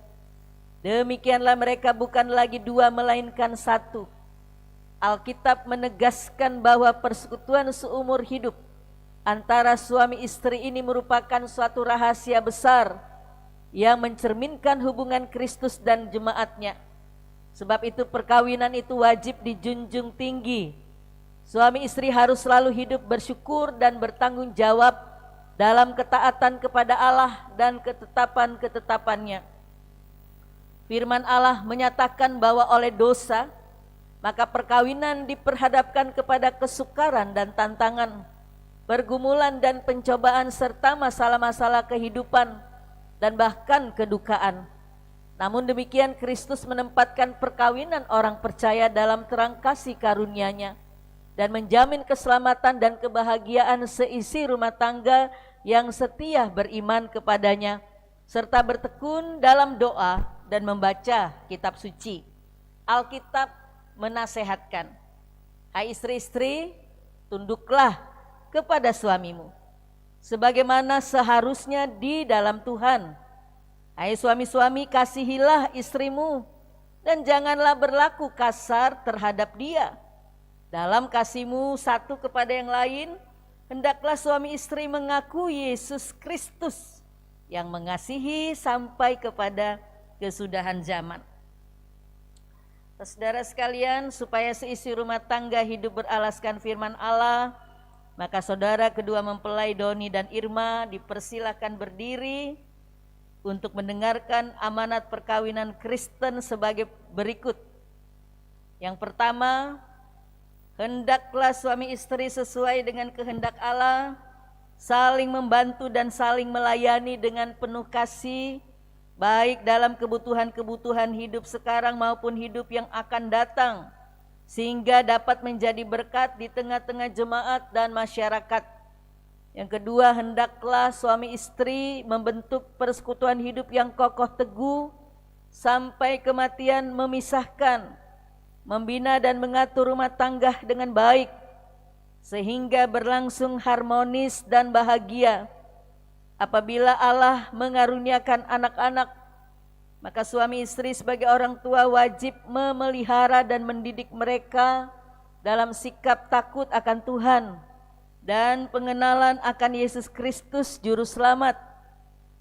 Demikianlah mereka bukan lagi dua melainkan satu. Alkitab menegaskan bahwa persekutuan seumur hidup antara suami istri ini merupakan suatu rahasia besar yang mencerminkan hubungan Kristus dan jemaatnya. Sebab itu perkawinan itu wajib dijunjung tinggi. Suami istri harus selalu hidup bersyukur dan bertanggung jawab dalam ketaatan kepada Allah dan ketetapan-ketetapannya. Firman Allah menyatakan bahwa oleh dosa, maka perkawinan diperhadapkan kepada kesukaran dan tantangan, pergumulan dan pencobaan serta masalah-masalah kehidupan dan bahkan kedukaan. Namun demikian Kristus menempatkan perkawinan orang percaya dalam terang kasih karunia-Nya dan menjamin keselamatan dan kebahagiaan seisi rumah tangga yang setia beriman kepadanya serta bertekun dalam doa dan membaca kitab suci. Alkitab menasehatkan, hai istri-istri, tunduklah kepada suamimu sebagaimana seharusnya di dalam Tuhan. Hai suami-suami, kasihilah istrimu dan janganlah berlaku kasar terhadap dia. Dalam kasihmu satu kepada yang lain, hendaklah suami istri mengaku Yesus Kristus yang mengasihi sampai kepada kesudahan zaman. Saudara sekalian, supaya seisi rumah tangga hidup beralaskan firman Allah, maka saudara kedua mempelai Doni dan Irma dipersilakan berdiri untuk mendengarkan amanat perkawinan Kristen sebagai berikut. Yang pertama, hendaklah suami istri sesuai dengan kehendak Allah, saling membantu dan saling melayani dengan penuh kasih, baik dalam kebutuhan-kebutuhan hidup sekarang maupun hidup yang akan datang, sehingga dapat menjadi berkat di tengah-tengah jemaat dan masyarakat. Yang kedua, hendaklah suami istri membentuk persekutuan hidup yang kokoh teguh sampai kematian memisahkan, membina dan mengatur rumah tangga dengan baik sehingga berlangsung harmonis dan bahagia. Apabila Allah mengaruniakan anak-anak, maka suami istri sebagai orang tua wajib memelihara dan mendidik mereka dalam sikap takut akan Tuhan dan pengenalan akan Yesus Kristus Juru Selamat.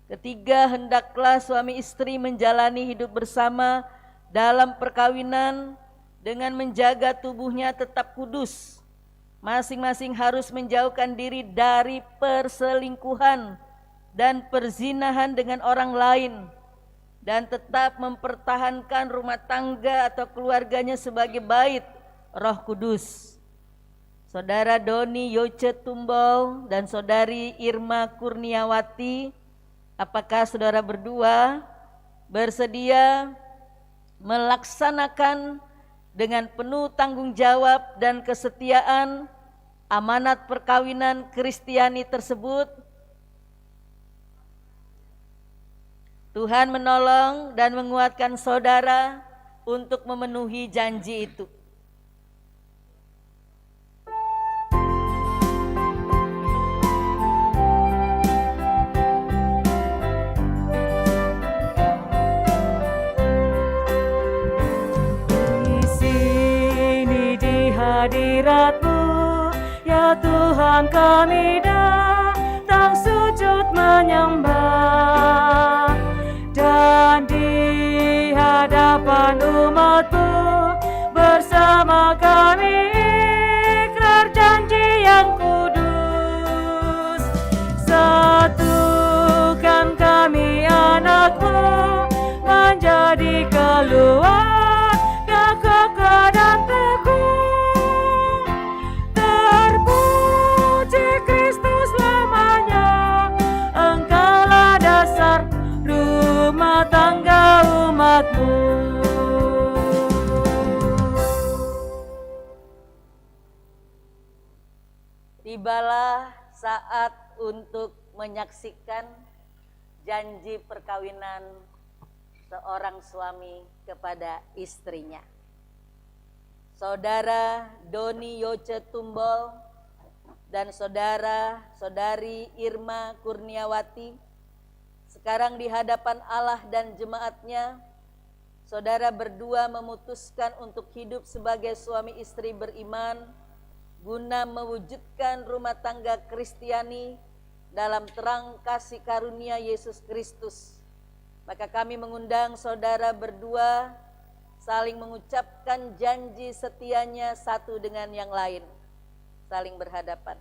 Ketiga, hendaklah suami istri menjalani hidup bersama dalam perkawinan dengan menjaga tubuhnya tetap kudus. Masing-masing harus menjauhkan diri dari perselingkuhan dan perzinahan dengan orang lain, dan tetap mempertahankan rumah tangga atau keluarganya sebagai bait Roh Kudus. Saudara Doni Yoce Tumbol dan Saudari Irma Kurniawati, apakah saudara berdua bersedia melaksanakan dengan penuh tanggung jawab dan kesetiaan amanat perkawinan Kristiani tersebut? Tuhan menolong dan menguatkan saudara untuk memenuhi janji itu. Di sini di hadirat-Mu, ya Tuhan, kami datang sujud menyembah dan hadapan umat-Mu, bersama kami ikrar janji yang kudus. Satukan kami anak-Mu menjadi keluarga kokoh dan teguh. Terpuji Kristus lamanya, Engkaulah dasar rumah tangga umat-Mu. Tibalah saat untuk menyaksikan janji perkawinan seorang suami kepada istrinya. Saudara Doni Yoce Tumbol dan saudara-saudari Irma Kurniawati, sekarang di hadapan Allah dan jemaatnya, saudara berdua memutuskan untuk hidup sebagai suami istri beriman guna mewujudkan rumah tangga Kristiani dalam terang kasih karunia Yesus Kristus. Maka kami mengundang saudara berdua saling mengucapkan janji setianya satu dengan yang lain, saling berhadapan.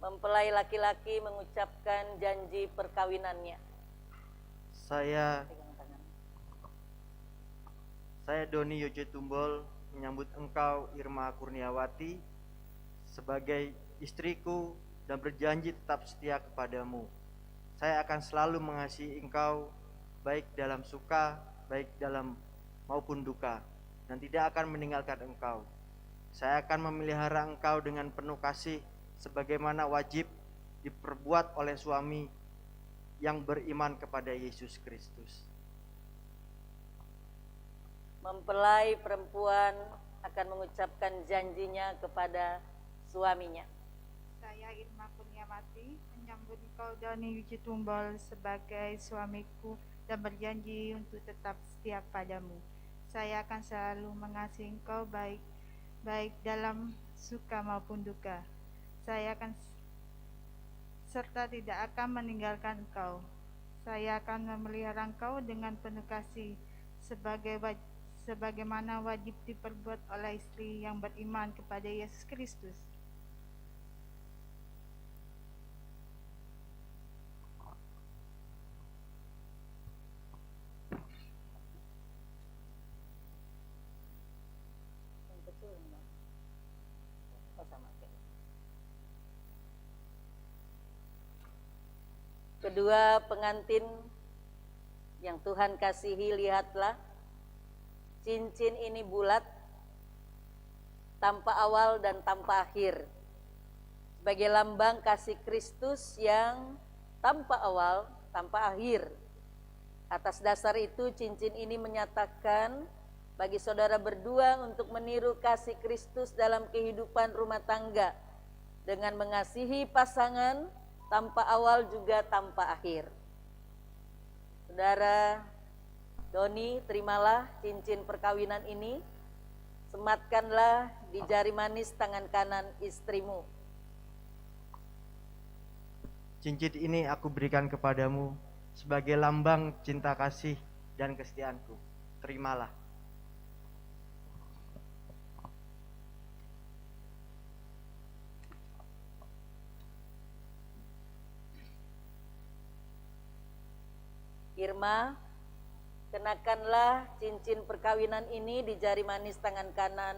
Mempelai laki-laki mengucapkan janji perkawinannya. Saya Doni Yoce Tumbol menyambut engkau Irma Kurniawati sebagai istriku dan berjanji tetap setia kepadamu. Saya akan selalu mengasihi engkau baik dalam suka, baik dalam maupun duka, dan tidak akan meninggalkan engkau. Saya akan memelihara engkau dengan penuh kasih sebagaimana wajib diperbuat oleh suami yang beriman kepada Yesus Kristus. Mempelai perempuan akan mengucapkan janjinya kepada suaminya. Saya Irma Kurniawati menyambut engkau Doni Yoce Tumbol sebagai suamiku dan berjanji untuk tetap setia padamu. Saya akan selalu mengasihi engkau baik dalam suka maupun duka. Saya akan serta tidak akan meninggalkan engkau. Saya akan memelihara engkau dengan penuh kasih sebagaimana wajib diperbuat oleh istri yang beriman kepada Yesus Kristus. Kedua pengantin yang Tuhan kasihi, lihatlah, cincin ini bulat, tanpa awal dan tanpa akhir, sebagai lambang kasih Kristus yang tanpa awal, tanpa akhir. Atas dasar itu, cincin ini menyatakan bagi saudara berdua untuk meniru kasih Kristus dalam kehidupan rumah tangga, dengan mengasihi pasangan tanpa awal juga tanpa akhir. Saudara Doni, terimalah cincin perkawinan ini, sematkanlah di jari manis tangan kanan istrimu. Cincin ini aku berikan kepadamu sebagai lambang cinta kasih dan kesetiaanku. Terimalah. Irma, kenakanlah cincin perkawinan ini di jari manis tangan kanan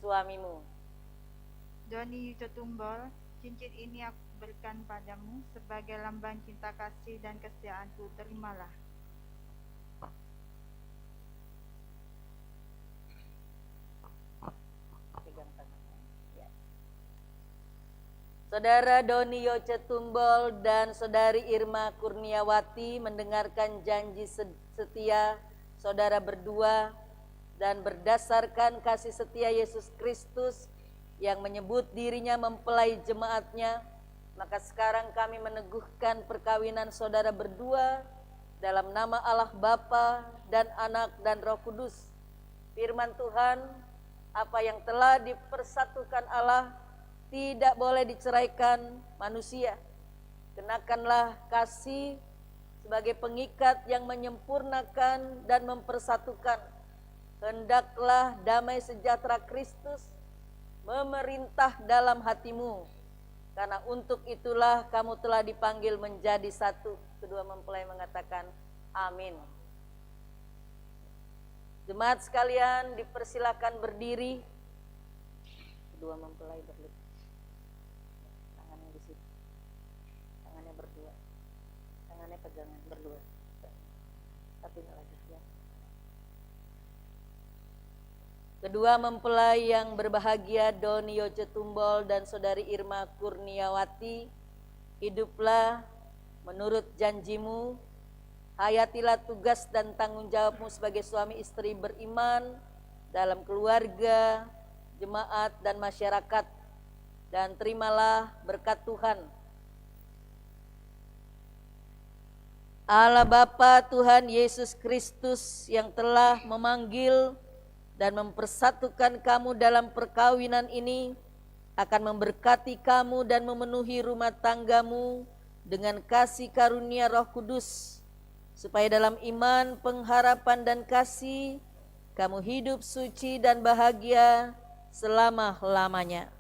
suamimu. Doni Yoce Tumbol, cincin ini aku berikan padamu sebagai lambang cinta kasih dan kesetiaanku. Terimalah. Saudara Doni Yoce Tumbol dan saudari Irma Kurniawati mendengarkan janji setia saudara berdua, dan berdasarkan kasih setia Yesus Kristus yang menyebut dirinya mempelai jemaatnya, maka sekarang kami meneguhkan perkawinan saudara berdua dalam nama Allah Bapa dan Anak dan Roh Kudus. Firman Tuhan, apa yang telah dipersatukan Allah tidak boleh diceraikan manusia. Kenakanlah kasih sebagai pengikat yang menyempurnakan dan mempersatukan. Hendaklah damai sejahtera Kristus memerintah dalam hatimu, karena untuk itulah kamu telah dipanggil menjadi satu. Kedua mempelai mengatakan amin. Jemaat sekalian dipersilakan berdiri. Kedua mempelai berlutut. Tangannya di situ. Tangannya berdua. Tangannya pegangan berdua. Satunya lagi ya. Kedua mempelai yang berbahagia, Doni Yojetumbol dan Saudari Irma Kurniawati, hiduplah menurut janjimu, hayatilah tugas dan tanggung jawabmu sebagai suami istri beriman dalam keluarga, jemaat dan masyarakat, dan terimalah berkat Tuhan. Allah Bapa Tuhan Yesus Kristus yang telah memanggil dan mempersatukan kamu dalam perkawinan ini akan memberkati kamu dan memenuhi rumah tanggamu dengan kasih karunia Roh Kudus, supaya dalam iman, pengharapan dan kasih kamu hidup suci dan bahagia selama-lamanya.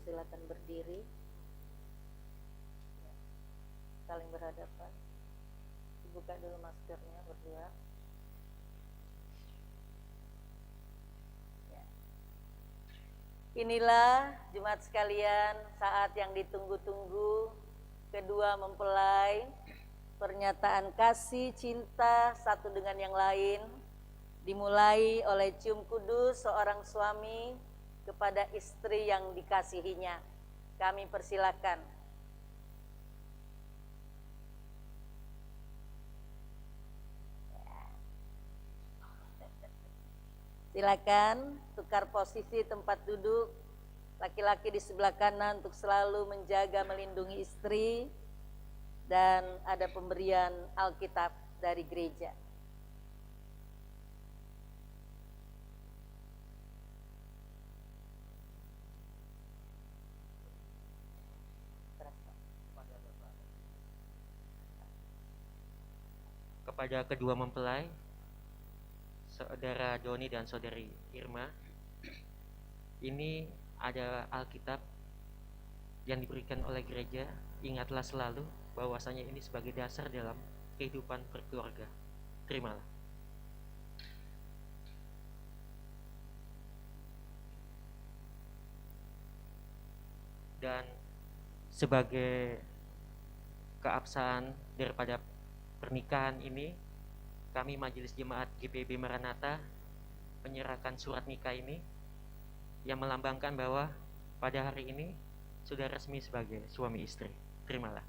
Silakan berdiri, saling berhadapan. Dibuka dulu maskernya berdua. Ya. Inilah jemaat sekalian saat yang ditunggu-tunggu, kedua mempelai pernyataan kasih cinta satu dengan yang lain dimulai oleh cium kudus seorang suami kepada istri yang dikasihinya. Kami persilakan. Silakan tukar posisi tempat duduk. Laki-laki di sebelah kanan untuk selalu menjaga melindungi istri, dan ada pemberian Alkitab dari gereja. Kepada kedua mempelai, Saudara Doni dan Saudari Irma, ini ada Alkitab yang diberikan oleh gereja. Ingatlah selalu bahwasanya ini sebagai dasar dalam kehidupan berkeluarga. Terimalah. Dan sebagai keabsahan daripada pernikahan ini, kami Majelis Jemaat GPIB Maranatha menyerahkan surat nikah ini yang melambangkan bahwa pada hari ini sudah resmi sebagai suami istri. Terimalah.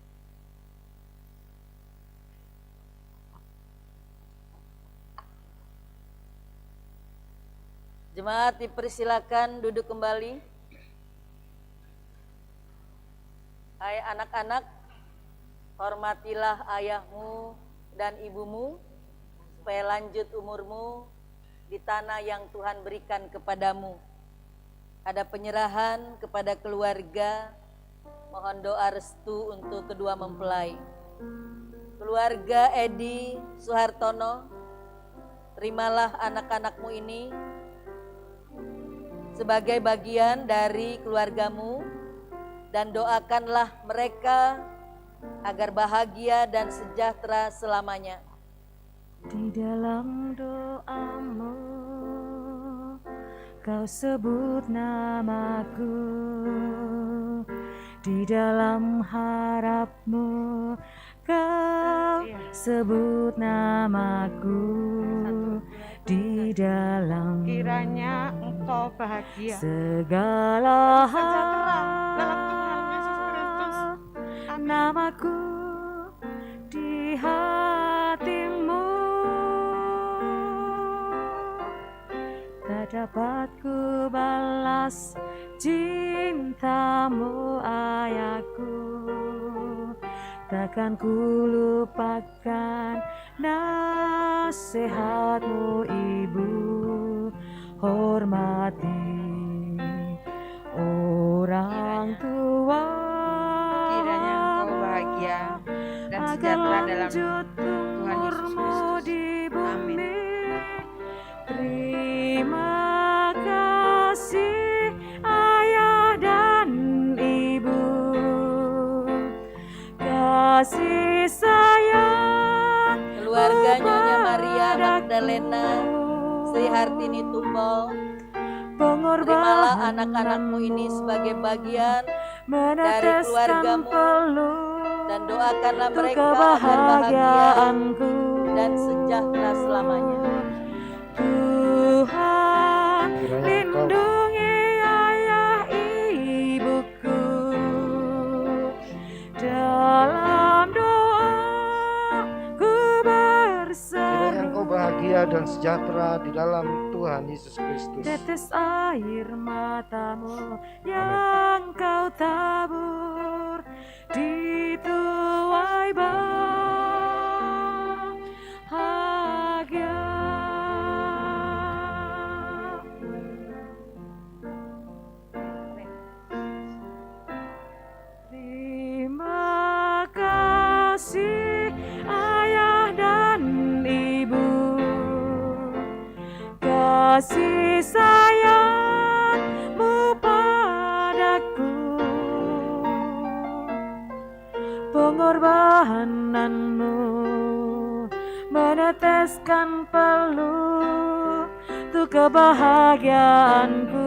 Jemaat dipersilakan duduk kembali. Hai anak-anak, hormatilah ayahmu dan ibumu, supaya lanjut umurmu di tanah yang Tuhan berikan kepadamu. Ada penyerahan kepada keluarga, mohon doa restu untuk kedua mempelai. Keluarga Edi Suhartono, terimalah anak-anakmu ini sebagai bagian dari keluargamu, dan doakanlah mereka agar bahagia dan sejahtera selamanya. Di dalam doamu kau sebut namaku, di dalam harapmu kau sebut namaku, di dalam Kiranya engkau bahagia segala sejahtera dalam Tuhan Yesus Kristus. Amin. namaku di hatimu, tak dapat ku balas cintamu ayahku. Takkan ku lupakan nasihatmu ibu. Hormati orang tua. Kiranya engkau bahagia dan sejahtera dalam Tuhan Yesus Kristus. Amin. Terima kasih ayah dan ibu, kasih sayang Keluarga Nyonya Maria Magdalena Sri Hartini Tumbol, terimalah anak-anakmu ini sebagai bagian dari keluargamu dan doakanlah mereka agar bahagia dan sejahtera selamanya. Tuhan lindungi ayah ibuku, dalam doa ku berseru. Kiranya engkau bahagia dan sejahtera di dalam Tuhan Yesus Kristus. Tetes air matamu yang kau tabur di tuai bahagia. Terima kasih ayah dan ibu, kasih sayangmu padaku, pengorbananmu meneteskan peluh untuk kebahagiaanku.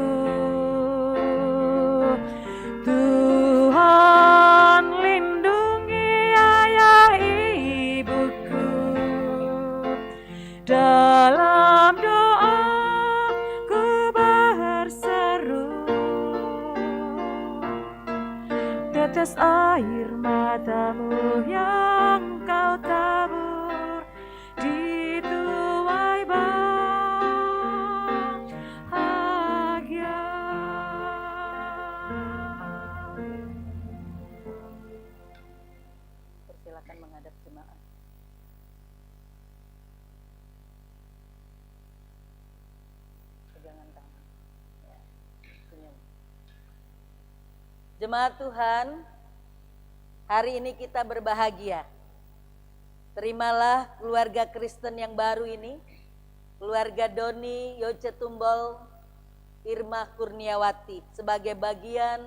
Tuhan lindungi ayah ibuku, dalam doa ku berseru. Tetes air matamu yang kau tabur di tuai bahagia. Persilakan menghadap jemaat. Pegangan tangan. Ya, senyum. Jemaat Tuhan, hari ini kita berbahagia. Terimalah keluarga Kristen yang baru ini, keluarga Doni Yoce Tumbol, Irma Kurniawati, sebagai bagian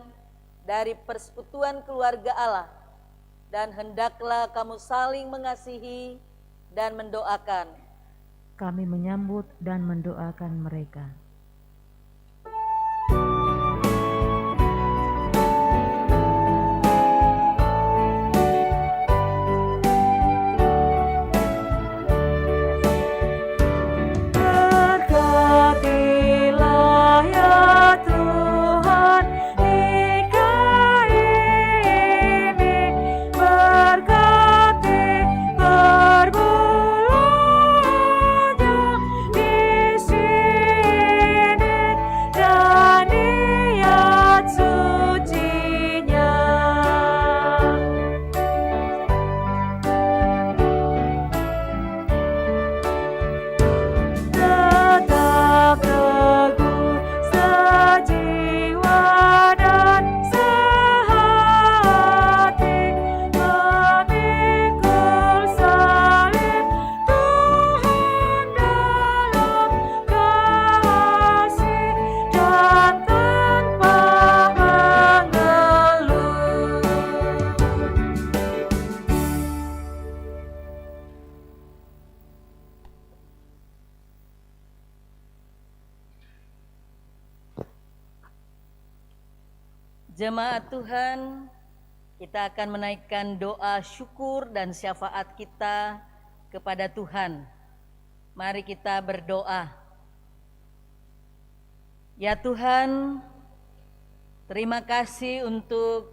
dari persekutuan keluarga Allah. Dan hendaklah kamu saling mengasihi dan mendoakan. Kami menyambut dan mendoakan mereka. Berkatilah ya Tuhan nikah ini, berkati berbulanya di sini dan niat sucinya. Tetap teguh sejiwa dan sehati, memikul salib Tuhan dalam kasih dan tanpa mengeluh. Jemaat Tuhan, kita akan menaikkan doa syukur dan syafaat kita kepada Tuhan. Mari kita berdoa. Ya Tuhan, terima kasih untuk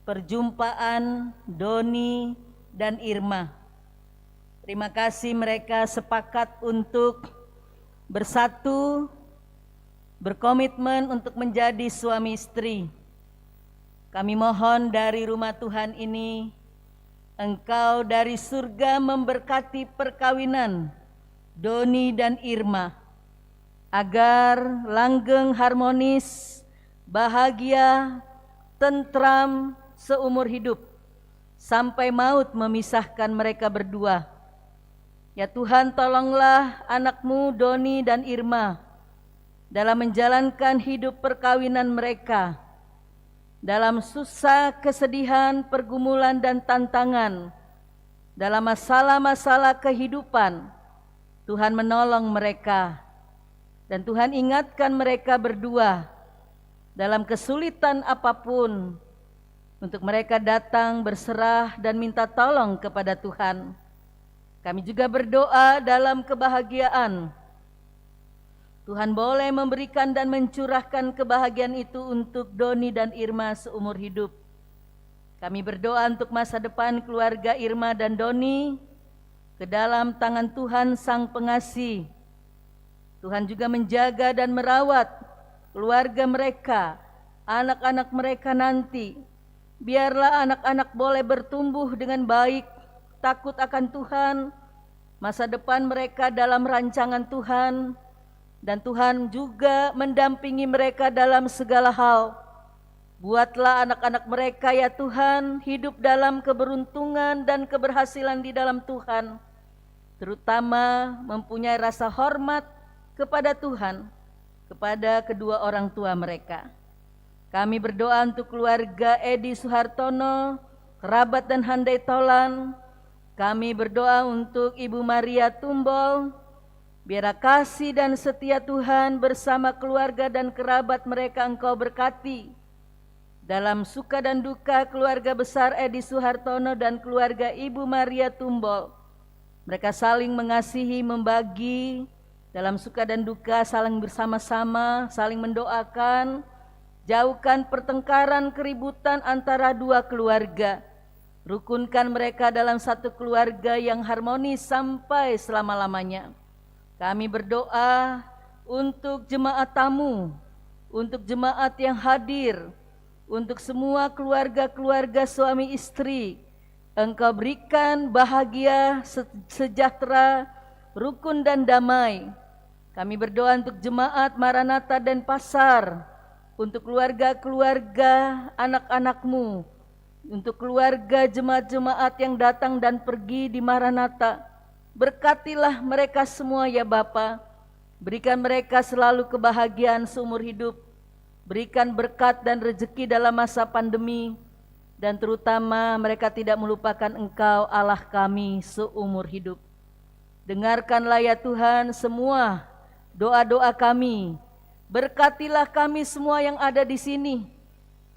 perjumpaan Doni dan Irma. Terima kasih mereka sepakat untuk bersatu berkomitmen untuk menjadi suami istri. Kami mohon dari rumah Tuhan ini, Engkau dari surga memberkati perkawinan Doni dan Irma, agar langgeng, harmonis, bahagia, tentram seumur hidup, sampai maut memisahkan mereka berdua. Ya Tuhan, tolonglah anak-Mu Doni dan Irma dalam menjalankan hidup perkawinan mereka, dalam susah, kesedihan, pergumulan, dan tantangan, dalam masalah-masalah kehidupan. Tuhan menolong mereka, dan Tuhan ingatkan mereka berdua dalam kesulitan apapun, untuk mereka datang berserah dan minta tolong kepada Tuhan. Kami juga berdoa dalam kebahagiaan. Tuhan boleh memberikan dan mencurahkan kebahagiaan itu untuk Doni dan Irma seumur hidup. Kami berdoa untuk masa depan keluarga Irma dan Doni ke dalam tangan Tuhan Sang Pengasih. Tuhan juga menjaga dan merawat keluarga mereka, anak-anak mereka nanti. Biarlah anak-anak boleh bertumbuh dengan baik, takut akan Tuhan, masa depan mereka dalam rancangan Tuhan, dan Tuhan juga mendampingi mereka dalam segala hal. Buatlah anak-anak mereka ya Tuhan hidup dalam keberuntungan dan keberhasilan di dalam Tuhan, terutama mempunyai rasa hormat kepada Tuhan, kepada kedua orang tua mereka. Kami berdoa untuk keluarga Edi Suhartono, kerabat dan handai tolan. Kami berdoa untuk Ibu Maria Tumbol. Biar kasih dan setia Tuhan bersama keluarga dan kerabat mereka Engkau berkati. Dalam suka dan duka keluarga besar Edi Suhartono dan keluarga Ibu Maria Tumbol, mereka saling mengasihi, membagi, dalam suka dan duka saling bersama-sama, saling mendoakan. Jauhkan pertengkaran, keributan antara dua keluarga. Rukunkan mereka dalam satu keluarga yang harmonis sampai selama-lamanya. Kami berdoa untuk jemaat tamu, untuk jemaat yang hadir, untuk semua keluarga-keluarga suami istri. Engkau berikan bahagia, sejahtera, rukun dan damai. Kami berdoa untuk jemaat Maranatha dan Pasar, untuk keluarga-keluarga anak-anak-Mu, untuk keluarga jemaat-jemaat yang datang dan pergi di Maranatha. Berkatilah mereka semua ya Bapa. Berikan mereka selalu kebahagiaan seumur hidup. Berikan berkat dan rezeki dalam masa pandemi. Dan terutama mereka tidak melupakan Engkau Allah kami seumur hidup. Dengarkanlah ya Tuhan semua doa-doa kami. Berkatilah kami semua yang ada di sini.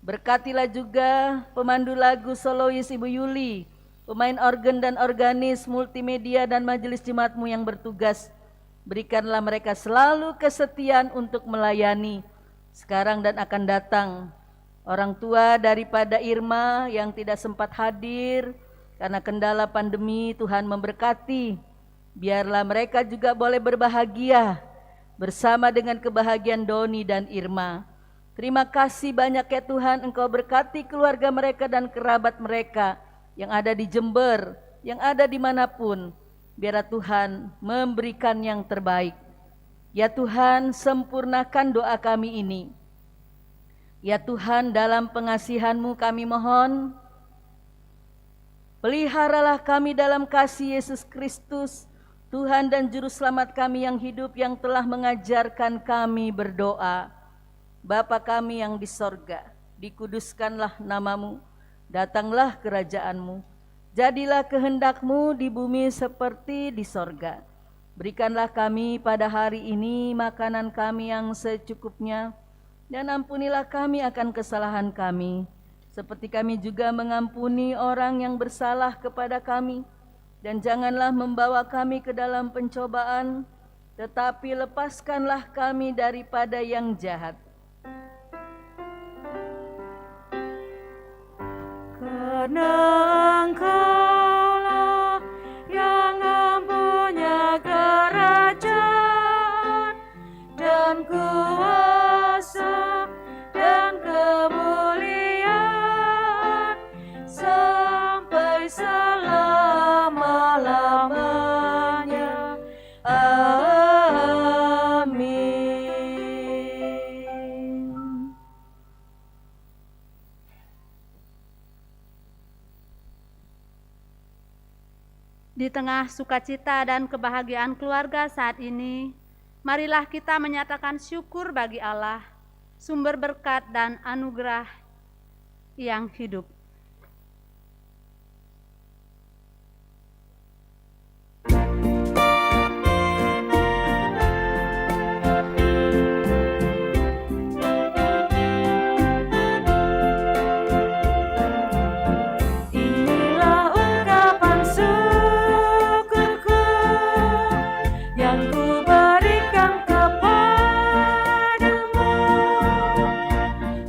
Berkatilah juga pemandu lagu solois Ibu Yuli, pemain organ dan organis, multimedia dan majelis jemaat-Mu yang bertugas. Berikanlah mereka selalu kesetiaan untuk melayani sekarang dan akan datang. Orang tua daripada Irma yang tidak sempat hadir karena kendala pandemi, Tuhan memberkati. Biarlah mereka juga boleh berbahagia bersama dengan kebahagiaan Doni dan Irma. Terima kasih banyak ya Tuhan, Engkau berkati keluarga mereka dan kerabat mereka yang ada di Jember, yang ada dimanapun. Biarlah Tuhan memberikan yang terbaik. Ya Tuhan, sempurnakan doa kami ini. Ya Tuhan, dalam pengasihan-Mu kami mohon, peliharalah kami dalam kasih Yesus Kristus, Tuhan dan Juru Selamat kami yang hidup, yang telah mengajarkan kami berdoa. Bapa kami yang di sorga, dikuduskanlah nama-Mu, datanglah kerajaan-Mu, jadilah kehendak-Mu di bumi seperti di sorga. Berikanlah kami pada hari ini makanan kami yang secukupnya, dan ampunilah kami akan kesalahan kami, seperti kami juga mengampuni orang yang bersalah kepada kami. Dan janganlah membawa kami ke dalam pencobaan, tetapi lepaskanlah kami daripada yang jahat. Karena Engkaulah yang mempunyai kerajaan dan kuasa Amin. Di tengah sukacita dan kebahagiaan keluarga saat ini, marilah kita menyatakan syukur bagi Allah, sumber berkat dan anugerah yang hidup. Inilah ungkapan syukurku yang ku berikan kepadamu.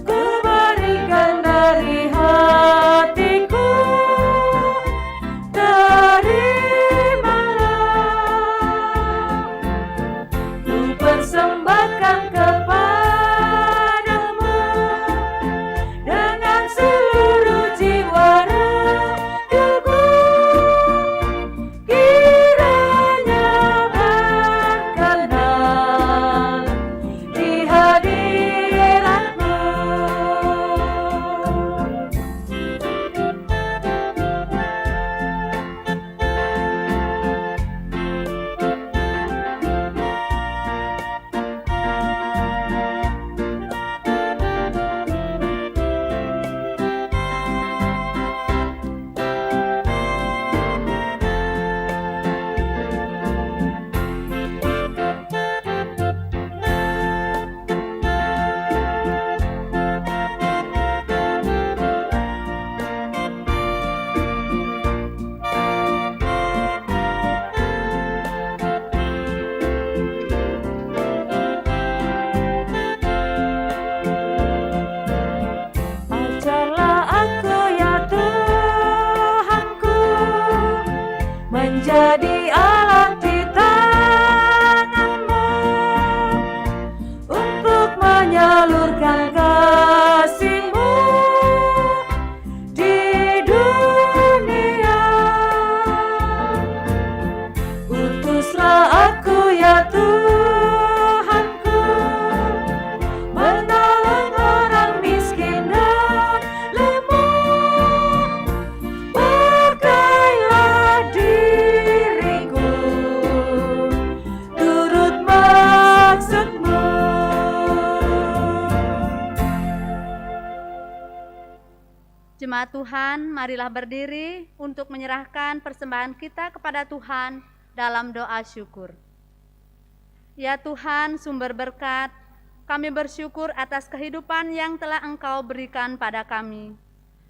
Ku berikan dari hatiku, terimalah. Ku persembahkan kepadamu dengan seluruh jiwa ragaku. Kiranya berkenan di hadiratmu. Ajarlah aku ya Tuhanku menjadi alat di tangan-Mu untuk menyalurkan kasih-Mu di dunia. Utuslah aku ya Tuhanku menolong orang miskin dan lemah. Pakailah diriku turut maksud-Mu. Jemaat Tuhan, marilah berdiri untuk menyerahkan persembahan kita kepada Tuhan dalam doa syukur. Ya Tuhan, sumber berkat, kami bersyukur atas kehidupan yang telah Engkau berikan pada kami.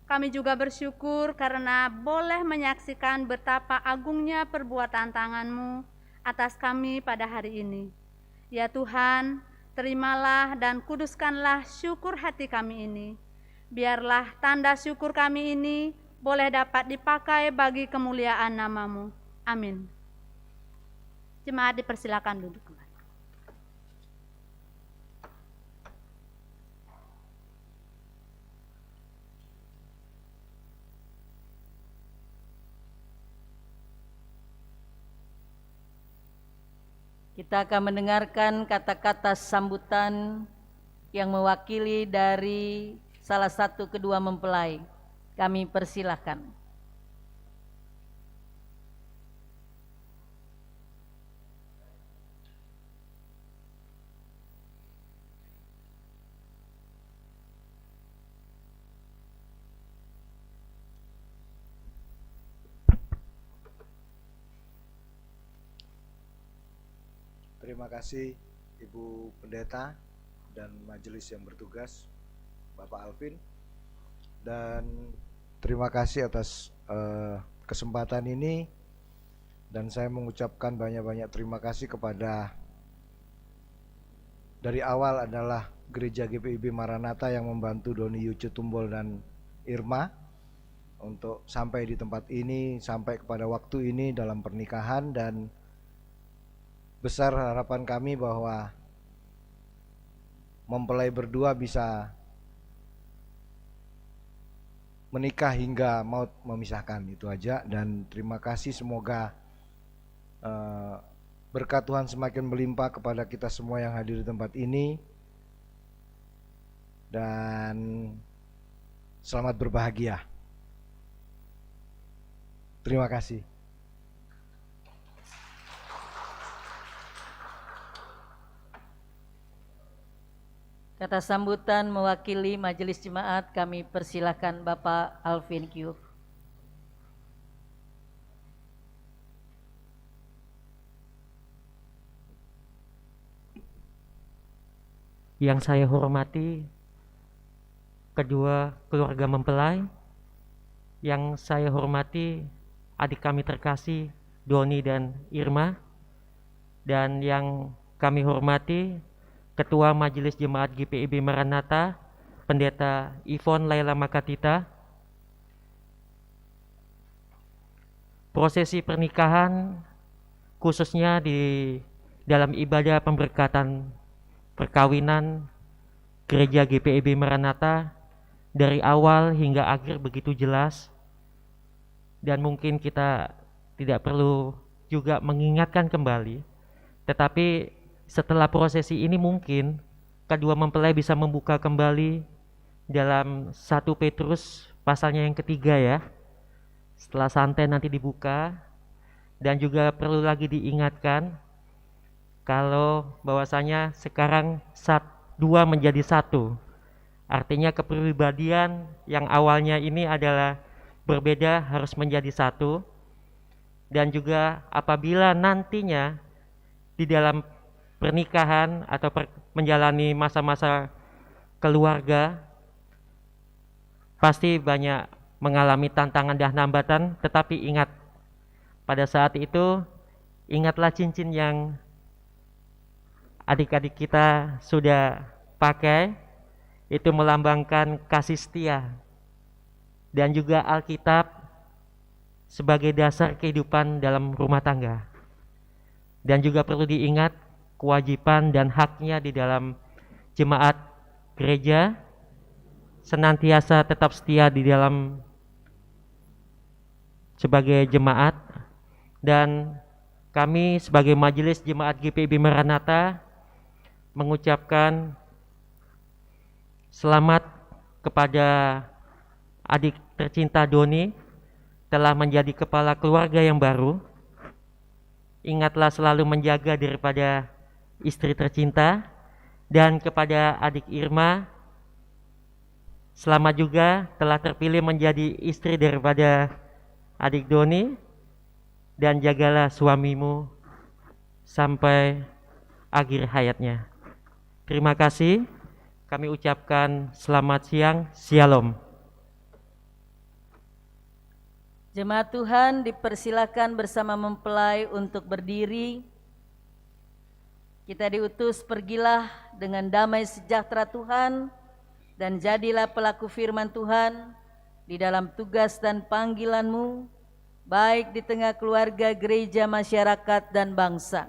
Kami juga bersyukur karena boleh menyaksikan betapa agungnya perbuatan tangan-Mu atas kami pada hari ini. Ya Tuhan, terimalah dan kuduskanlah syukur hati kami ini. Biarlah tanda syukur kami ini boleh dapat dipakai bagi kemuliaan nama-Mu. Amin. Jemaat dipersilakan duduk kembali. Kita akan mendengarkan kata-kata sambutan yang mewakili dari salah satu kedua mempelai. Kami persilahkan. Terima kasih Ibu Pendeta dan majelis yang bertugas, Bapak Alvin, dan terima kasih atas kesempatan ini, dan saya mengucapkan banyak-banyak terima kasih kepada dari awal adalah Gereja GPIB Maranatha yang membantu Doni Yuce Tumbol dan Irma untuk sampai di tempat ini, sampai kepada waktu ini dalam pernikahan, dan besar harapan kami bahwa mempelai berdua bisa menikah hingga maut memisahkan. Itu aja, dan terima kasih, semoga berkat Tuhan semakin melimpah kepada kita semua yang hadir di tempat ini. Dan selamat berbahagia. Terima kasih. Kata sambutan mewakili Majelis Jemaat, kami persilakan Bapak Alvin Kyuf. Yang saya hormati kedua keluarga mempelai, yang saya hormati adik kami terkasih Doni dan Irma, dan yang kami hormati Ketua Majelis Jemaat GPIB Maranatha, Pendeta Ivon Laila Makatita. Prosesi pernikahan khususnya di dalam ibadah pemberkatan perkawinan Gereja GPIB Maranatha dari awal hingga akhir begitu jelas, dan mungkin kita tidak perlu juga mengingatkan kembali, tetapi setelah prosesi ini mungkin kedua mempelai bisa membuka kembali dalam 1 Petrus pasalnya yang ketiga ya. Setelah santai nanti dibuka, dan juga perlu lagi diingatkan kalau bahwasanya sekarang dua menjadi satu. Artinya kepribadian yang awalnya ini adalah berbeda harus menjadi satu. Dan juga apabila nantinya di dalam pernikahan atau menjalani masa-masa keluarga pasti banyak mengalami tantangan dan hambatan, tetapi ingat pada saat itu ingatlah cincin yang adik-adik kita sudah pakai, itu melambangkan kasih setia dan juga Alkitab sebagai dasar kehidupan dalam rumah tangga. Dan juga perlu diingat kewajiban dan haknya di dalam jemaat gereja senantiasa tetap setia di dalam sebagai jemaat. Dan kami sebagai Majelis Jemaat GPIB Maranatha mengucapkan selamat kepada adik tercinta Doni telah menjadi kepala keluarga yang baru. Ingatlah selalu menjaga daripada istri tercinta. Dan kepada adik Irma, selamat juga telah terpilih menjadi istri daripada adik Doni, dan jagalah suamimu sampai akhir hayatnya. Terima kasih. Kami ucapkan selamat siang, Shalom. Jemaat Tuhan dipersilakan bersama mempelai untuk berdiri. Kita diutus, pergilah dengan damai sejahtera Tuhan dan jadilah pelaku firman Tuhan di dalam tugas dan panggilanmu, baik di tengah keluarga, gereja, masyarakat, dan bangsa.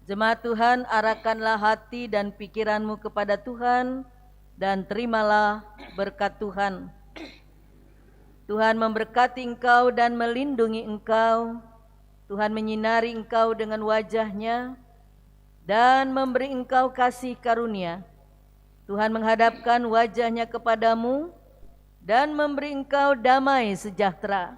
Jemaat Tuhan, arahkanlah hati dan pikiranmu kepada Tuhan dan terimalah berkat Tuhan. Tuhan memberkati engkau dan melindungi engkau. Tuhan menyinari engkau dengan wajah-Nya dan memberi engkau kasih karunia. Tuhan menghadapkan wajah-Nya kepadamu dan memberi engkau damai sejahtera.